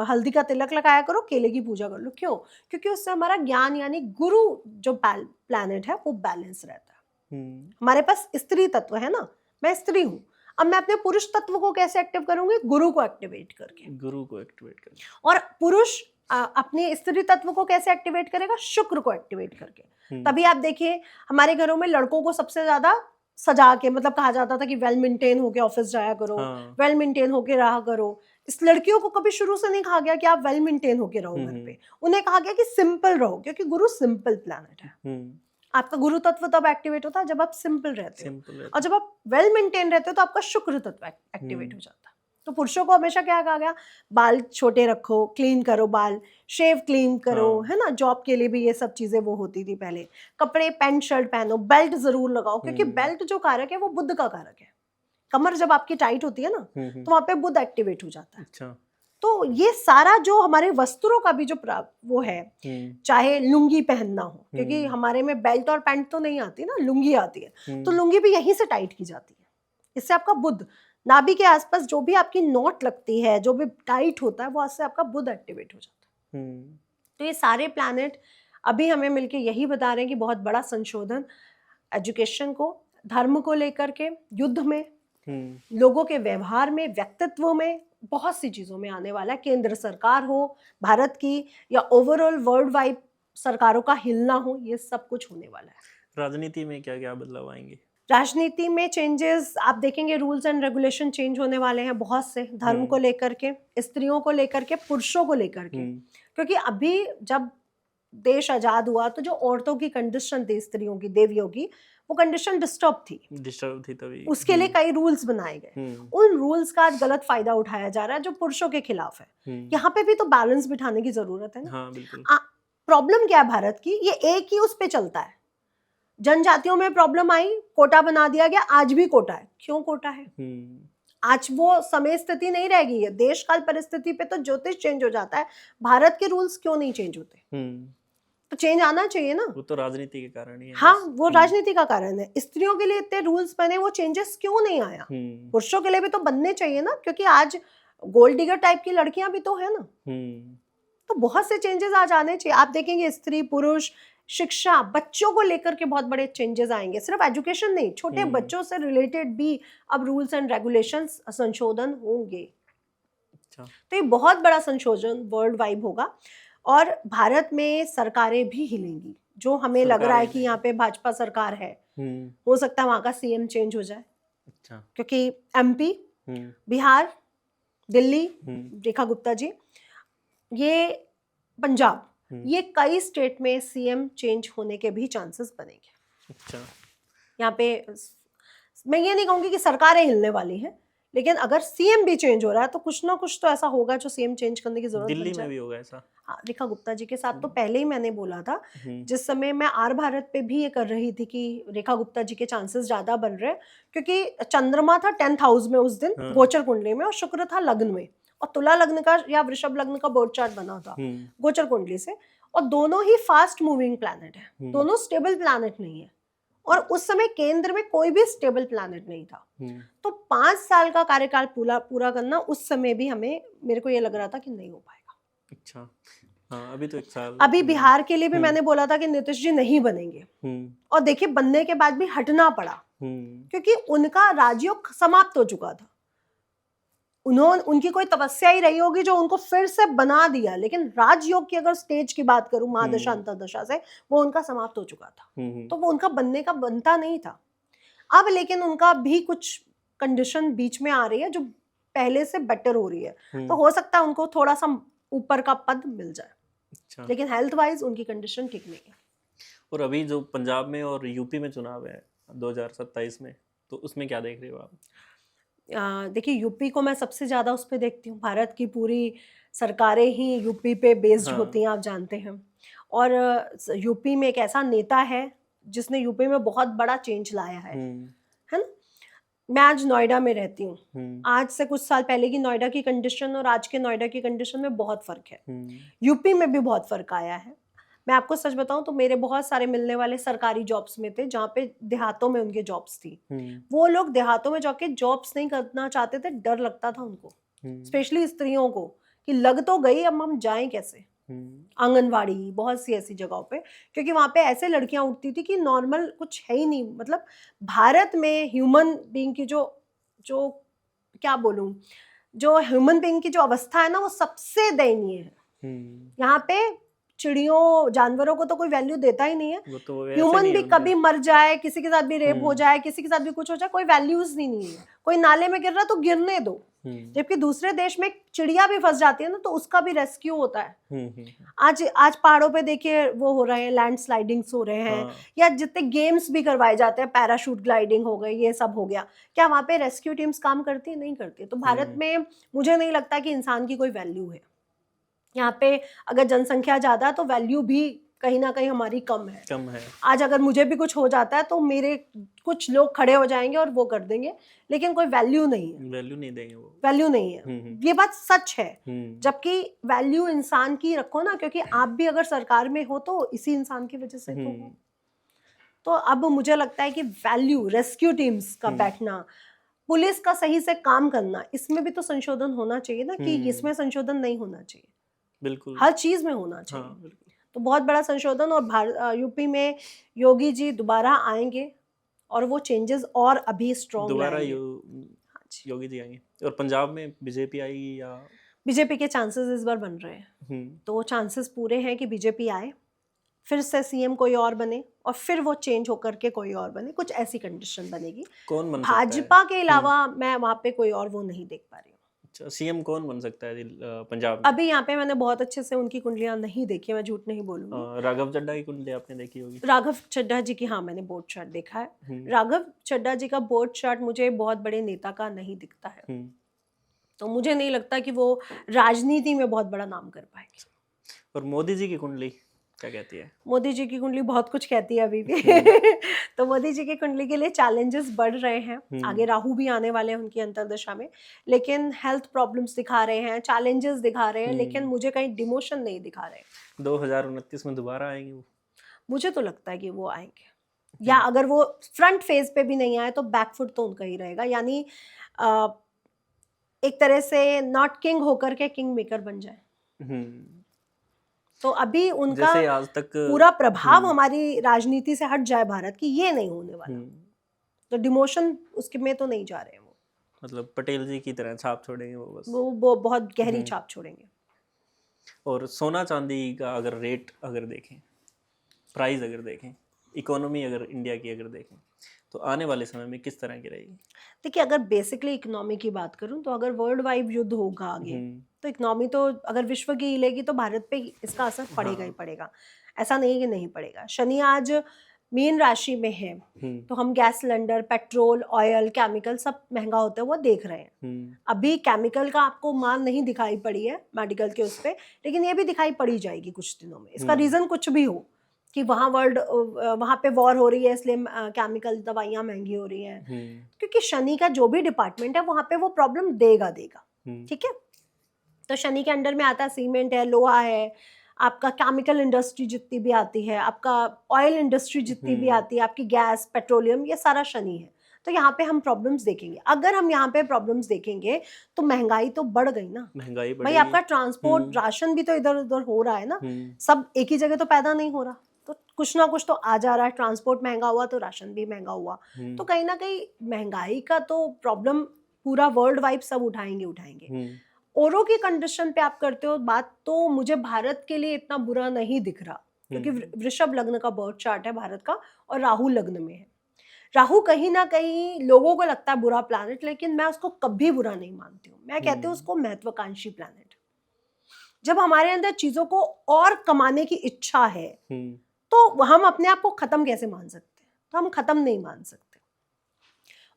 हल्दी का तिलक लगाया करो, केले की पूजा कर लो। क्यों? क्योंकि उससे हमारा ज्ञान यानी गुरु जो प्लैनेट है वो बैलेंस रहता है। हमारे पास स्त्री तत्व है ना, मैं स्त्री हूँ, अब मैं अपने पुरुष तत्व को कैसे एक्टिव करूंगी? गुरु को एक्टिवेट करके। और पुरुष अपने स्त्री तत्व को कैसे एक्टिवेट करेगा? शुक्र को एक्टिवेट करके। तभी आप देखिए हमारे घरों में लड़कों को सबसे ज्यादा सजा के, मतलब कहा जाता था कि वेल मेंटेन होके ऑफिस जाया करो, वेल मेंटेन होके रहा करो। इस लड़कियों को कभी शुरू से नहीं कहा गया कि आप वेल मेंटेन होके रहो घर पे, उन्हें कहा गया कि सिंपल रहो, क्योंकि गुरु सिंपल प्लैनेट है। आपका गुरु तत्व तब एक्टिवेट होता है जब आप सिंपल रहते हो, और जब आप वेल मेंटेन रहते हो तो आपका शुक्र तत्व एक्टिवेट हो जाता है। तो पुरुषों को हमेशा क्या कहा गया, बाल छोटे रखो, क्लीन करो बाल, शेव क्लीन करो, है ना। जॉब के लिए भी ये सब चीजें वो होती थी पहले। कपड़े पैंट शर्ट पहनो, बेल्ट जरूर लगाओ, क्योंकि बेल्ट जो कारक है वो बुध का कारक है। कमर जब आपकी टाइट होती है ना तो वहां पे बुध एक्टिवेट हो जाता है। अच्छा। तो ये सारा जो हमारे वस्त्रों का भी जो वो है, चाहे लुंगी पहनना हो, क्योंकि हमारे में बेल्ट और पैंट तो नहीं आती ना, लुंगी आती है, तो लुंगी भी यहीं से टाइट की जाती है। इससे आपका बुध, नाभि के आसपास जो भी आपकी नोट लगती है, जो भी टाइट होता है, वो उससे आपका बुध एक्टिवेट हो जाता है। तो ये सारे प्लैनेट अभी हमें मिलके यही बता रहे हैं कि बहुत बड़ा संशोधन एजुकेशन को, धर्म को लेकर के, युद्ध में, लोगों के व्यवहार में, व्यक्तित्व में, बहुत सी चीजों में आने वाला है। केंद्र सरकार हो भारत की या ओवरऑल वर्ल्ड वाइड सरकारों का हिलना हो, ये सब कुछ होने वाला है। राजनीति में क्या क्या बदलाव आएंगे? राजनीति में चेंजेस आप देखेंगे, रूल्स एंड रेगुलेशन चेंज होने वाले हैं बहुत से, धर्म को लेकर के, स्त्रियों को लेकर के, पुरुषों को लेकर के। क्योंकि अभी जब देश आजाद हुआ तो जो औरतों की कंडीशन थी, स्त्रियों की, देवियों की, वो कंडीशन डिस्टर्ब थी तभी उसके लिए कई रूल्स बनाए गए। उन रूल्स का आज गलत फायदा उठाया जा रहा है जो पुरुषों के खिलाफ है। यहाँ पे भी तो बैलेंस बिठाने की जरूरत है ना। हाँ, बिल्कुल। प्रॉब्लम क्या है भारत की, ये एक ही उस पे चलता है। जनजातियों में प्रॉब्लम आई, कोटा बना दिया गया, आज भी कोटा है। क्यों कोटा है? आज वो समय स्थिति नहीं रह गई है, देश काल परिस्थिति पे तो ज्योतिष चेंज हो जाता है, भारत के रूल्स क्यों नहीं चेंज होते? तो चेंज आना चाहिए ना। वो तो राजनीति के कारण ही है। हाँ, वो राजनीति का कारण है। स्त्रियों के लिए इतने रूल्स बने, वो चेंजेस क्यों नहीं आया? पुरुषों के लिए भी तो बनने चाहिए ना, क्योंकि आज गोल्ड डिगर टाइप की लड़कियां भी तो है ना। तो बहुत से चेंजेस आज आने चाहिए। आप देखेंगे स्त्री पुरुष, शिक्षा, बच्चों को लेकर के बहुत बड़े चेंजेस आएंगे। सिर्फ एजुकेशन नहीं, छोटे बच्चों से रिलेटेड भी अब रूल्स एंड रेगुलेशंस संशोधन होंगे। तो ये बहुत बड़ा संशोधन वर्ल्ड वाइड होगा और भारत में सरकारें भी हिलेंगी। जो हमें लग रहा है कि यहाँ पे भाजपा सरकार है, हो सकता है वहां का सीएम चेंज हो जाए। अच्छा। क्योंकि एमपी, बिहार, दिल्ली, रेखा गुप्ता जी, ये पंजाब, ये कई स्टेट में सीएम चेंज होने के भी चांसेस बनेंगे। अच्छा। यहाँ पे मैं ये नहीं कहूंगी कि सरकारें हिलने वाली हैं, लेकिन अगर सीएम भी चेंज हो रहा है तो कुछ ना कुछ तो ऐसा होगा जो सीएम चेंज करने की जरूरत दिल्ली में भी होगा ऐसा। हाँ, रेखा गुप्ता जी के साथ तो पहले ही मैंने बोला था, जिस समय मैं आर भारत पे भी ये कर रही थी कि रेखा गुप्ता जी के चांसेस ज्यादा बन रहे हैं, क्योंकि चंद्रमा था 10th हाउस में उस दिन, गोचर कुंडली में, और शुक्र था लग्न में, और तुला लग्न का या वृषभ लग्न का बोर्ड चार्ट बना था गोचर कुंडली से, और दोनों ही फास्ट मूविंग प्लैनेट है, दोनों स्टेबल प्लैनेट नहीं है, और उस समय केंद्र में कोई भी स्टेबल प्लैनेट नहीं था। तो 5 साल का कार्यकाल पूरा करना उस समय भी हमें, मेरे को ये लग रहा था कि नहीं हो पाएगा। अच्छा, हाँ अभी तो 1 साल। अभी बिहार के लिए भी मैंने बोला था कि नीतीश जी नहीं बनेंगे, और देखिए बनने के बाद भी हटना पड़ा, क्योंकि उनका राजयोग समाप्त हो चुका था। उनकी कोई तपस्या ही रही होगी जो उनको फिर से बना दिया, लेकिन राजयोग की अगर स्टेज की बात करूं महादशा अंतरदशा से, वो उनका समाप्त हो चुका था, तो वो उनका बनने का बनता नहीं था। अब लेकिन उनका भी कुछ कंडीशन बीच में आ रही है जो पहले से बेटर हो रही है, तो हो सकता है उनको थोड़ा सा ऊपर का पद मिल जाए। अच्छा। लेकिन हेल्थ वाइज उनकी कंडीशन ठीक नहीं है। और अभी जो पंजाब में और यूपी में चुनाव है 2027 में, तो उसमें क्या देख रहे हो आप? देखिए यूपी को मैं सबसे ज़्यादा उस पर देखती हूँ, भारत की पूरी सरकारें ही यूपी पे बेस्ड होती हैं, आप जानते हैं। और यूपी में एक ऐसा नेता है जिसने यूपी में बहुत बड़ा चेंज लाया है ना। मैं आज नोएडा में रहती हूँ, आज से कुछ साल पहले की नोएडा की कंडीशन और आज के नोएडा की कंडीशन में बहुत फर्क है। यूपी में भी बहुत फर्क आया है। मैं आपको सच बताऊं तो मेरे बहुत सारे मिलने वाले सरकारी जॉब्स में थे जहाँ पे देहातों में उनके जॉब्स थी। वो लोग देहातों में जाके जॉब्स नहीं करना चाहते थे, डर लगता था उनको, स्पेशली स्त्रियों को, कि लग तो गई, अब हम जाएं कैसे। आंगनवाड़ी, बहुत सी ऐसी जगहों पे, क्योंकि वहां पे ऐसे लड़कियां उठती थी कि नॉर्मल कुछ है ही नहीं। मतलब भारत में ह्यूमन बीइंग की जो जो क्या बोलूं, जो ह्यूमन बीइंग की जो अवस्था है ना, वो सबसे दयनीय है। यहाँ पे चिड़ियों जानवरों को तो कोई वैल्यू देता ही नहीं है। वो तो वैसे ह्यूमन नहीं भी है कभी मर जाए, किसी के साथ भी रेप हो जाए, किसी के साथ भी कुछ हो जाए, कोई वैल्यूज नहीं है। कोई नाले में गिर रहा तो गिरने दो। जबकि दूसरे देश में चिड़िया भी फंस जाती है ना, तो उसका भी रेस्क्यू होता है। आज पहाड़ों पे देखिए वो हो रहे हैं, लैंड स्लाइडिंग्स हो रहे हैं, या जितने गेम्स भी करवाए जाते हैं, पैराशूट ग्लाइडिंग हो गई, ये सब हो गया। क्या वहां पे रेस्क्यू टीम्स काम करती है? नहीं करती। तो भारत में मुझे नहीं लगता कि इंसान की कोई वैल्यू है। यहाँ पे अगर जनसंख्या ज्यादा है तो वैल्यू भी कहीं ना कहीं हमारी कम है। आज अगर मुझे भी कुछ हो जाता है तो मेरे कुछ लोग खड़े हो जाएंगे और वो कर देंगे, लेकिन कोई वैल्यू नहीं है। वैल्यू नहीं देंगे वो, वैल्यू नहीं है। ये बात सच है। जबकि वैल्यू इंसान की रखो ना, क्योंकि आप भी अगर सरकार में हो तो इसी इंसान की वजह से तो हो। तो अब मुझे लगता है कि वैल्यू, रेस्क्यू टीम्स का बैठना, पुलिस का सही से काम करना, इसमें भी तो संशोधन होना चाहिए ना, कि इसमें संशोधन नहीं होना चाहिए। बिल्कुल, हर चीज में होना चाहिए। हाँ, बिल्कुल। तो बहुत बड़ा संशोधन, और यूपी में योगी जी दोबारा आएंगे और वो चेंजेस और अभी स्ट्रॉन्ग दोबारा योगी जी आएंगे। और पंजाब में बीजेपी आएगी या? बीजेपी के चांसेस इस बार बन रहे हैं, तो चांसेस पूरे हैं कि बीजेपी आए, फिर से सीएम कोई और बने, और फिर वो चेंज होकर के कोई और बने, कुछ ऐसी कंडीशन बनेगी। कौन बन सकता है? भाजपा के अलावा मैं वहां पे कोई और वो नहीं देख पा रही हूँ। अच्छा, सीएम कौन बन सकता है पंजाब में? अभी यहाँ पे मैंने बहुत अच्छे से उनकी कुंडलियां नहीं देखी, मैं झूठ नहीं बोलूंगी। राघव चड्ढा की कुंडली आपने देखी होगी। राघव चड्ढा जी की, हाँ, मैंने बोर्ड चार्ट देखा है। राघव चड्ढा जी का बोर्ड चार्ट मुझे बहुत बड़े नेता का नहीं दिखता है, तो मुझे नहीं लगता कि वो राजनीति में बहुत बड़ा नाम कर पाएंगे। और मोदी जी की कुंडली क्या कहती है? मोदी जी की कुंडली बहुत कुछ कहती है अभी भी। तो मोदी जी की कुंडली के लिए चैलेंजेस बढ़ रहे हैं। आगे राहु भी आने वाले हैं उनकी अंतर्दशा में, लेकिन हेल्थ प्रॉब्लम्स दिखा रहे हैं, चैलेंजेस दिखा रहे हैं, लेकिन मुझे कहीं डिमोशन नहीं दिखा रहे। 2029 में दोबारा आएंगे वो? मुझे तो लगता है कि वो आएंगे, या अगर वो फ्रंट फेज पे भी नहीं आए तो बैकफुट तो उनका ही रहेगा। यानी एक तरह से नॉट किंग होकर के किंग मेकर बन जाए। तो अभी उनका जैसे आज तक पूरा प्रभाव हमारी राजनीति से हट जाए भारत की, ये नहीं होने वाला। तो डिमोशन उसके में तो नहीं जा रहे हैं वो। मतलब पटेल जी की तरह छाप छोड़ेंगे वो बस। वो बहुत गहरी छाप छोड़ेंगे। और सोना चांदी का अगर रेट अगर देखें, प्राइस अगर देखें, इकोनॉमी अगर इंडिया की अगर देखें, तो आने वाले समय में किस तरह की रहेगी? देखिए, अगर बेसिकली इकोनॉमी की बात करूं तो अगर वर्ल्ड वाइड युद्ध होगा आगे, तो इकोनॉमी तो अगर विश्व की हिलेगी तो भारत पे इसका असर पड़ेगा ही पड़ेगा। ऐसा नहीं कि नहीं पड़ेगा। शनि आज मीन राशि में है, तो हम gas cylinder, petrol, oil, chemical सब महंगा होता है वो देख रहे हैं। अभी केमिकल का आपको मांग नहीं दिखाई पड़ी है मेडिकल के उस पे, लेकिन ये भी दिखाई पड़ी जाएगी कुछ दिनों में। इसका रीजन कुछ भी हो कि वहाँ पे वॉर हो रही है, इसलिए केमिकल दवाइयाँ महंगी हो रही हैं, क्योंकि शनि का जो भी डिपार्टमेंट है वहाँ पे वो प्रॉब्लम देगा। ठीक है, तो शनि के अंडर में आता है सीमेंट है, लोहा है, आपका केमिकल इंडस्ट्री जितनी भी आती है, आपका ऑयल इंडस्ट्री जितनी भी आती है, आपकी गैस, पेट्रोलियम, ये सारा शनि है। तो यहाँ पे हम प्रॉब्लम्स देखेंगे। अगर हम यहाँ पे प्रॉब्लम्स देखेंगे तो महंगाई तो बढ़ गई ना, महंगाई भाई बढ़ेगी। आपका ट्रांसपोर्ट राशन भी तो इधर उधर हो रहा है ना, सब एक ही जगह तो पैदा नहीं हो रहा, तो कुछ ना कुछ तो आ जा रहा है। ट्रांसपोर्ट महंगा हुआ तो राशन भी महंगा हुआ, तो कहीं ना कहीं महंगाई का तो प्रॉब्लम पूरा वर्ल्ड वाइड सब उठाएंगे। औरों की कंडीशन पे आप करते हो बात, तो मुझे भारत के लिए इतना बुरा नहीं दिख रहा, क्योंकि वृषभ लग्न का बर्थ चार्ट है भारत का और राहु लग्न में है। राहु कहीं ना कहीं लोगों को लगता है बुरा प्लैनेट, लेकिन मैं उसको कभी बुरा नहीं मानती हूँ। मैं कहती हूँ उसको महत्वाकांक्षी प्लैनेट। जब हमारे अंदर चीजों को और कमाने की इच्छा है तो हम अपने आप को खत्म कैसे मान सकते हैं? तो हम खत्म नहीं मान सकते।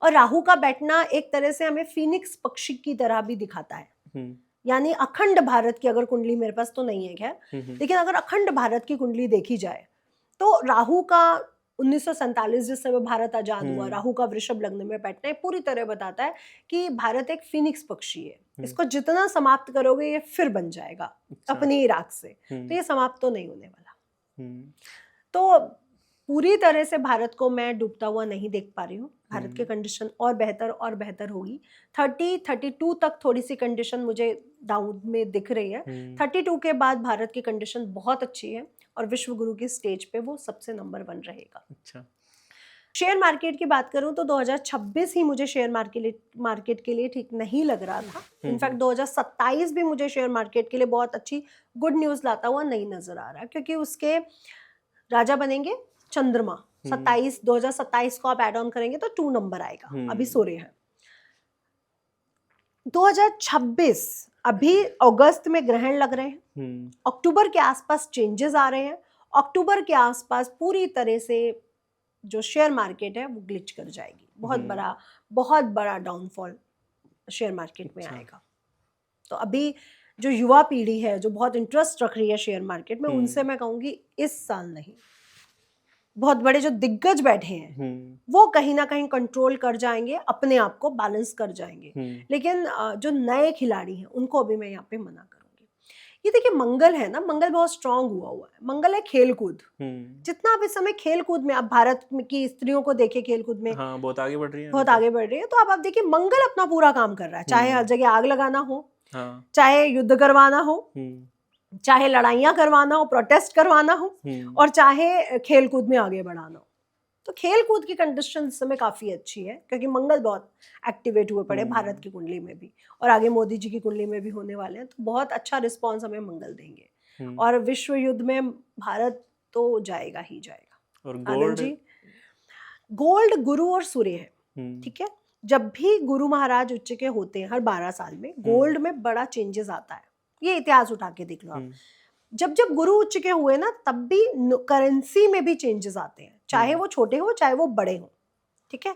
और राहु का बैठना एक तरह से हमें फीनिक्स पक्षी की तरह भी दिखाता है, यानी अखंड भारत की अगर कुंडली, मेरे पास तो नहीं है खैर, लेकिन अगर अखंड भारत की कुंडली देखी जाए तो राहु का 1947 जिस समय भारत आजाद हुआ, राहु का वृषभ लग्न में बैठना है पूरी तरह बताता है कि भारत एक फीनिक्स पक्षी है। इसको जितना समाप्त करोगे ये फिर बन जाएगा अपनी ही राख से, तो ये समाप्त तो नहीं होने वाला। तो पूरी तरह से भारत को मैं डूबता हुआ नहीं देख पा रही हूँ। भारत की कंडीशन और बेहतर होगी। 32 तक थोड़ी सी कंडीशन मुझे डाउन में दिख रही है। 32 के बाद भारत की कंडीशन बहुत अच्छी है और विश्व गुरु की स्टेज पे वो सबसे नंबर 1 रहेगा। अच्छा, शेयर मार्केट की बात करूं तो 2026 ही मुझे शेयर मार्केट के लिए ठीक नहीं लग रहा था। इनफैक्ट 2027 भी मुझे शेयर मार्केट के लिए बहुत अच्छी गुड न्यूज लाता हुआ नहीं नजर आ रहा, क्योंकि उसके राजा बनेंगे चंद्रमा। 2027 को आप एड ऑन करेंगे तो 2 नंबर आएगा, अभी सूर्य है। 2026 अभी अगस्त में ग्रहण लग रहे हैं, अक्टूबर के आसपास चेंजेस आ रहे हैं। अक्टूबर के आसपास पूरी तरह से जो शेयर मार्केट है वो ग्लिच कर जाएगी। बहुत बड़ा डाउनफॉल शेयर मार्केट में आएगा। तो अभी जो युवा पीढ़ी है जो बहुत इंटरेस्ट रख रही है शेयर मार्केट में, उनसे मैं कहूंगी इस साल नहीं। बहुत बड़े जो दिग्गज बैठे हैं वो कहीं ना कहीं कंट्रोल कर जाएंगे, अपने आप को बैलेंस कर जाएंगे। लेकिन जो नए खिलाड़ी हैं उनको अभी मैं यहाँ पे मना करूंगी। ये देखिए मंगल है ना, मंगल बहुत स्ट्रांग हुआ है। मंगल है खेलकूद। जितना आप इस समय खेलकूद में, आप भारत की स्त्रियों को देखिए खेलकूद में बहुत आगे बढ़ रही है, तो आप देखिए मंगल अपना पूरा काम कर रहा है। चाहे हर जगह आग लगाना हो, चाहे युद्ध करवाना हो, चाहे लड़ाइयां करवाना हो, प्रोटेस्ट करवाना हो, और चाहे खेलकूद में आगे बढ़ाना हो। तो खेलकूद की कंडीशन इस समय काफी अच्छी है, क्योंकि मंगल बहुत एक्टिवेट हुए पड़े भारत की कुंडली में भी, और आगे मोदी जी की कुंडली में भी होने वाले हैं। तो बहुत अच्छा रिस्पॉन्स हमें मंगल देंगे, और विश्व युद्ध में भारत तो जाएगा ही जाएगा। और आनंद जी, गोल्ड गुरु और सूर्य है, ठीक है। जब भी गुरु महाराज उच्च के होते हैं हर 12 साल में, गोल्ड में बड़ा चेंजेस आता है। ये इतिहास उठा के देख लो आप। जब गुरु उच्च के हुए ना, तब भी करेंसी में भी चेंजेस आते हैं, चाहे वो छोटे हो चाहे वो बड़े हो, ठीक है।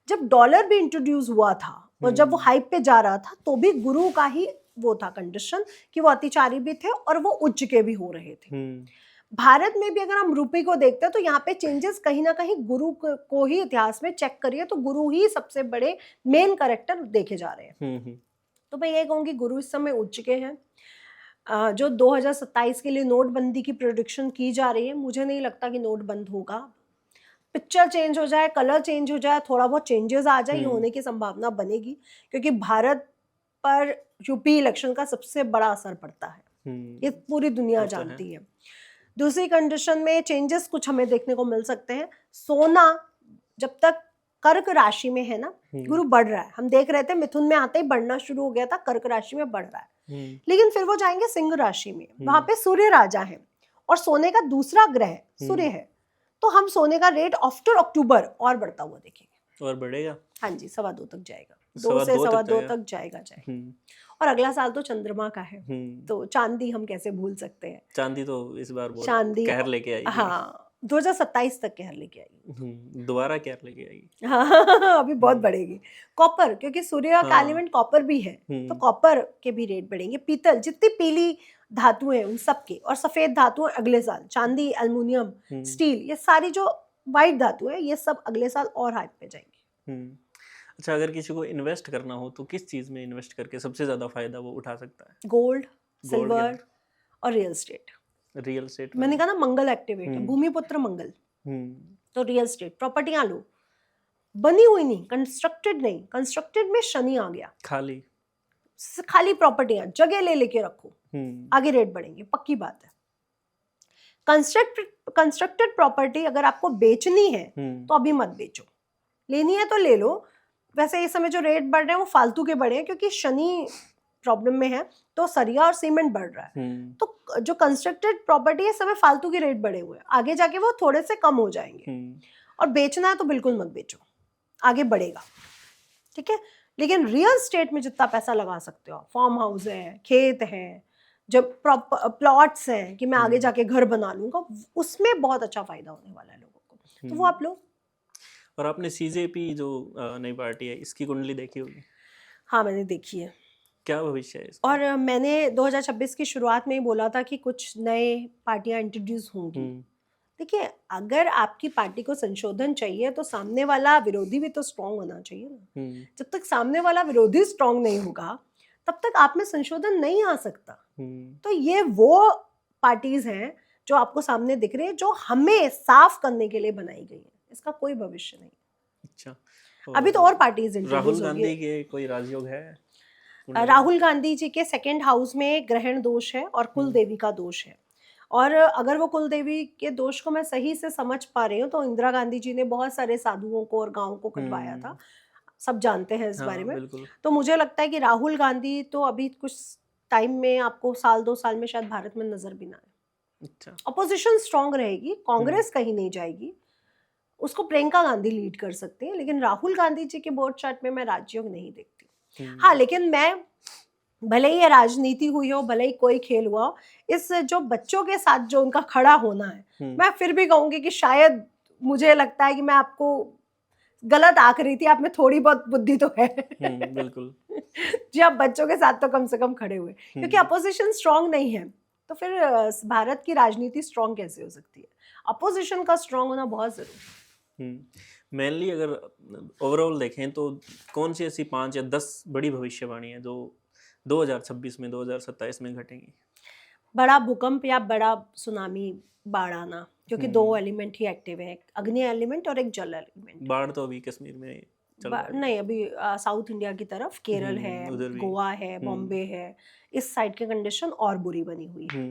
जब डॉलर भी इंट्रोड्यूस हुआ था और जब वो हाइप पे जा रहा था, तो भी गुरु का ही वो था कंडीशन कि वो अतिचारी भी थे और वो उच्च के भी हो रहे थे। भारत में भी अगर हम रुपये को देखते हैं तो यहाँ पे चेंजेस कहीं ना कहीं गुरु को ही, इतिहास में चेक करिए तो गुरु ही सबसे बड़े मेन कैरेक्टर देखे जा रहे हैं। तो मैं ये कहूँगी गुरु इस समय उच्च के हैं। जो 2027 के लिए नोटबंदी की प्रेडिक्शन की जा रही है, मुझे नहीं लगता कि नोट बंद होगा। पिक्चर चेंज हो जाए, कलर चेंज हो जाए, थोड़ा बहुत चेंजेस आ जाए, ये होने की संभावना बनेगी, क्योंकि भारत पर यूपी इलेक्शन का सबसे बड़ा असर पड़ता है, ये पूरी दुनिया जानती है। दूसरी कंडीशन में चेंजेस कुछ हमें देखने को मिल सकते हैं। सोना जब तक कर्क राशि में है ना, गुरु बढ़ रहा है, हम देख रहे थे मिथुन में आते ही बढ़ना शुरू हो गया था, कर्क राशि में बढ़ रहा है, लेकिन फिर वो जाएंगे सिंह राशि में, वहां पे सूर्य राजा है और सोने का दूसरा ग्रह सूर्य है। तो हम सोने का रेट आफ्टर अक्टूबर और बढ़ता हुआ देखेंगे। और बढ़ेगा? हाँ जी, 2.25 तक जाएगा, 2 से 2.25 तक जाएगा। और अगला साल तो चंद्रमा का है, तो चांदी हम कैसे भूल सकते हैं। चांदी तो इस बार चांदी कहर लेके आई। हाँ, 2027 तक कहर लेके आएगी, दोबारा कहर लेके आएगी। हाँ, अभी बहुत बढ़ेगी। कॉपर, क्योंकि सूर्य का एलिमेंट कॉपर भी है, तो कॉपर के भी रेट बढ़ेंगे। पीतल, जितनी पीली धातु है उन सब के, और सफेद धातु अगले साल, चांदी, एल्युमिनियम, स्टील, ये सारी जो वाइट धातु है ये सब अगले साल और हाइप पे जाएंगे। अच्छा, अगर किसी को इन्वेस्ट करना हो तो किस चीज में इन्वेस्ट करके सबसे ज्यादा फायदा वो उठा सकता है? गोल्ड, सिल्वर और रियल एस्टेट। रियल एस्टेट, मैंने कहा ना मंगल एक्टिवेट है, भूमिपुत्र मंगल, तो रियल एस्टेट, प्रॉपर्टियां लो, बनी हुई नहीं, कंस्ट्रक्टेड नहीं, कंस्ट्रक्टेड में शनि आ गया, खाली प्रॉपर्टियां जगह ले लेके रखो, आगे रेट बढ़ेंगे, पक्की बात है। कंस्ट्रक्टेड प्रॉपर्टी अगर आपको बेचनी है तो अभी मत बेचो, लेनी है तो ले लो। वैसे इस समय जो रेट बढ़ रहे हैं वो फालतू के बढ़े हैं, क्योंकि शनि प्रॉब्लम में है तो सरिया और सीमेंट बढ़ रहा है। तो जो कंस्ट्रक्टेड प्रॉपर्टी है, समय फालतू के रेट बढ़े हुए हैं, आगे जाके वो थोड़े से कम हो जाएंगे। और बेचना है तो बिल्कुल मत बेचो, आगे बढ़ेगा, ठीक है। लेकिन रियल स्टेट में जितना पैसा लगा सकते हो, फार्म हाउस है, खेत है, जब प्लॉट्स हैं कि मैं आगे जाके घर बना लूंगा, उसमें बहुत अच्छा फायदा होने वाला है लोगों को, तो वो आप लो। और आपने सीजेपी जो नई पार्टी है, इसकी कुंडली देखी होगी? हाँ, मैंने देखी है। क्या भविष्य है इसका? और मैंने 2026 की शुरुआत में ही बोला था कि कुछ नए पार्टियां इंट्रोड्यूस होंगी। देखिए, अगर आपकी पार्टी को संशोधन चाहिए तो सामने वाला विरोधी भी तो स्ट्रांग होना चाहिए ना। जब तक सामने वाला विरोधी स्ट्रांग नहीं होगा तब तक आप में संशोधन नहीं आ सकता। तो ये वो पार्टीज हैं जो आपको सामने दिख रही है, जो हमें साफ करने के लिए बनाई गई है, इसका कोई भविष्य नहीं। अच्छा, अभी तो और पार्टीज राहुल गांधी के कोई राजयोग है? राहुल गांधी जी के सेकंड हाउस में ग्रहण दोष है और कुल देवी का दोष है। और अगर वो कुल देवी के दोष को मैं सही से समझ पा रही हूँ तो इंदिरा गांधी जी ने बहुत सारे साधुओं को और गांवों को कटवाया था, सब जानते हैं इस बारे में। तो मुझे लगता है कि राहुल गांधी तो अभी कुछ टाइम में आपको 1-2 साल में शायद भारत में नजर भी ना आए। अच्छा, अपोजिशन स्ट्रांग रहेगी, कांग्रेस कहीं नहीं जाएगी, उसको प्रियंका गांधी लीड कर सकते हैं, लेकिन राहुल गांधी जी के बोर्ड चार्ट में मैं राजयोग नहीं देखती। हाँ, लेकिन मैं, भले ही ये राजनीति हुई हो, भले ही कोई खेल हुआ हो, इस जो बच्चों के साथ जो उनका खड़ा होना है, मैं फिर भी कहूंगी कि शायद मुझे लगता है कि मैं आपको गलत आंक रही थी, आप में थोड़ी बहुत बुद्धि तो है। बिल्कुल जी, आप बच्चों के साथ तो कम से कम खड़े हुए, क्योंकि अपोजिशन स्ट्रांग नहीं है तो फिर भारत की राजनीति स्ट्रांग कैसे हो सकती है? अपोजिशन का स्ट्रांग होना बहुत जरूरी है। मेनली अगर ओवरऑल देखें तो कौन सी ऐसी 5 या 10 बड़ी भविष्यवाणी है जो 2026 में 2027 में घटेंगी? बड़ा भूकंप या बड़ा सुनामी, बाढ़ आना, क्योंकि 2 एलिमेंट ही एक्टिव है, अग्नि एलिमेंट और एक जल एलिमेंट। बाढ़ तो अभी कश्मीर में चल रहा है। नहीं, अभी साउथ इंडिया की तरफ केरल है, गोवा है, बॉम्बे है, इस साइड की कंडीशन और बुरी बनी हुई है।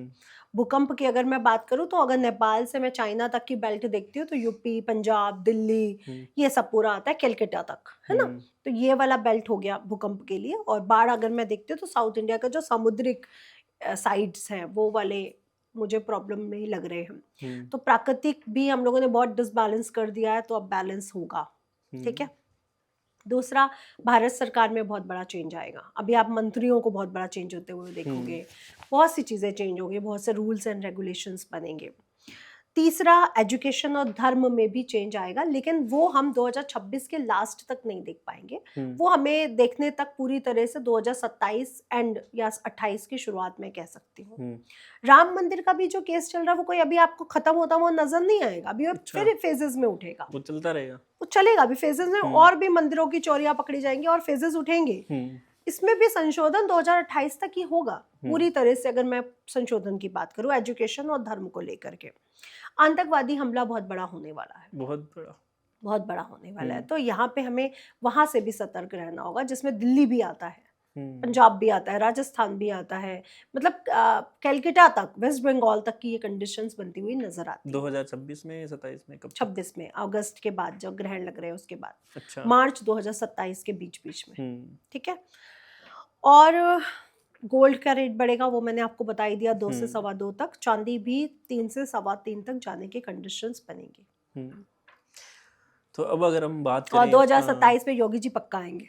भूकंप की अगर मैं बात करूं तो अगर नेपाल से मैं चाइना तक की बेल्ट देखती हूँ तो यूपी, पंजाब, दिल्ली, ये सब पूरा आता है कलकत्ता तक, है ना। तो ये वाला बेल्ट हो गया भूकंप के लिए। और बाढ़ अगर मैं देखती हूँ तो साउथ इंडिया का जो समुद्रिक साइड्स हैं वो वाले मुझे प्रॉब्लम नहीं लग रहे हैं। तो प्राकृतिक भी हम लोगों ने बहुत डिसबैलेंस कर दिया है, तो अब बैलेंस होगा, ठीक है। दूसरा, भारत सरकार में बहुत बड़ा चेंज आएगा। अभी आप मंत्रियों को बहुत बड़ा चेंज होते हुए देखोगे, बहुत सी चीज़ें चेंज होंगी, बहुत से रूल्स एंड रेगुलेशंस बनेंगे। तीसरा, एजुकेशन और धर्म में भी चेंज आएगा, लेकिन वो हम 2026 के लास्ट तक नहीं देख पाएंगे। वो हमें देखने तक पूरी तरह से 2027 एंड या 28 की शुरुआत में कह सकती हूँ। राम मंदिर का भी जो केस चल रहा है वो कोई अभी आपको खत्म होता वो नजर नहीं आएगा, अभी फिर फेजेस में उठेगा, वो चलता रहेगा, वो चलेगा अभी फेजेस में, और भी मंदिरों की चोरियां पकड़ी जाएंगी और फेजेस उठेंगे। इसमें भी संशोधन 2028 तक ही होगा पूरी तरह से, अगर मैं संशोधन की बात करूं एजुकेशन और धर्म को लेकर के। आतंकवादी हमला बहुत बड़ा होने वाला है, बहुत बड़ा होने वाला है, तो यहाँ पे हमें वहां से भी सतर्क रहना होगा, जिसमें दिल्ली भी आता है, पंजाब भी आता है, राजस्थान भी आता है, मतलब कलकत्ता तक, वेस्ट बंगाल तक की ये कंडीशंस बनती हुई नजर आती है। 2026 में, 27 में, कब? 26 में, अगस्त के बाद जब ग्रहण लग रहे हैं उसके बाद। अच्छा। मार्च 2027 के बीच में, ठीक है। और गोल्ड का रेट बढ़ेगा, वो मैंने आपको बता ही दिया, 2 से 2.25 तक। चांदी भी 3 से 3.25 तक जाने की कंडीशंस बनेंगी। तो अब अगर हम बात करें, और 2027 में योगी जी पक्का आएंगे।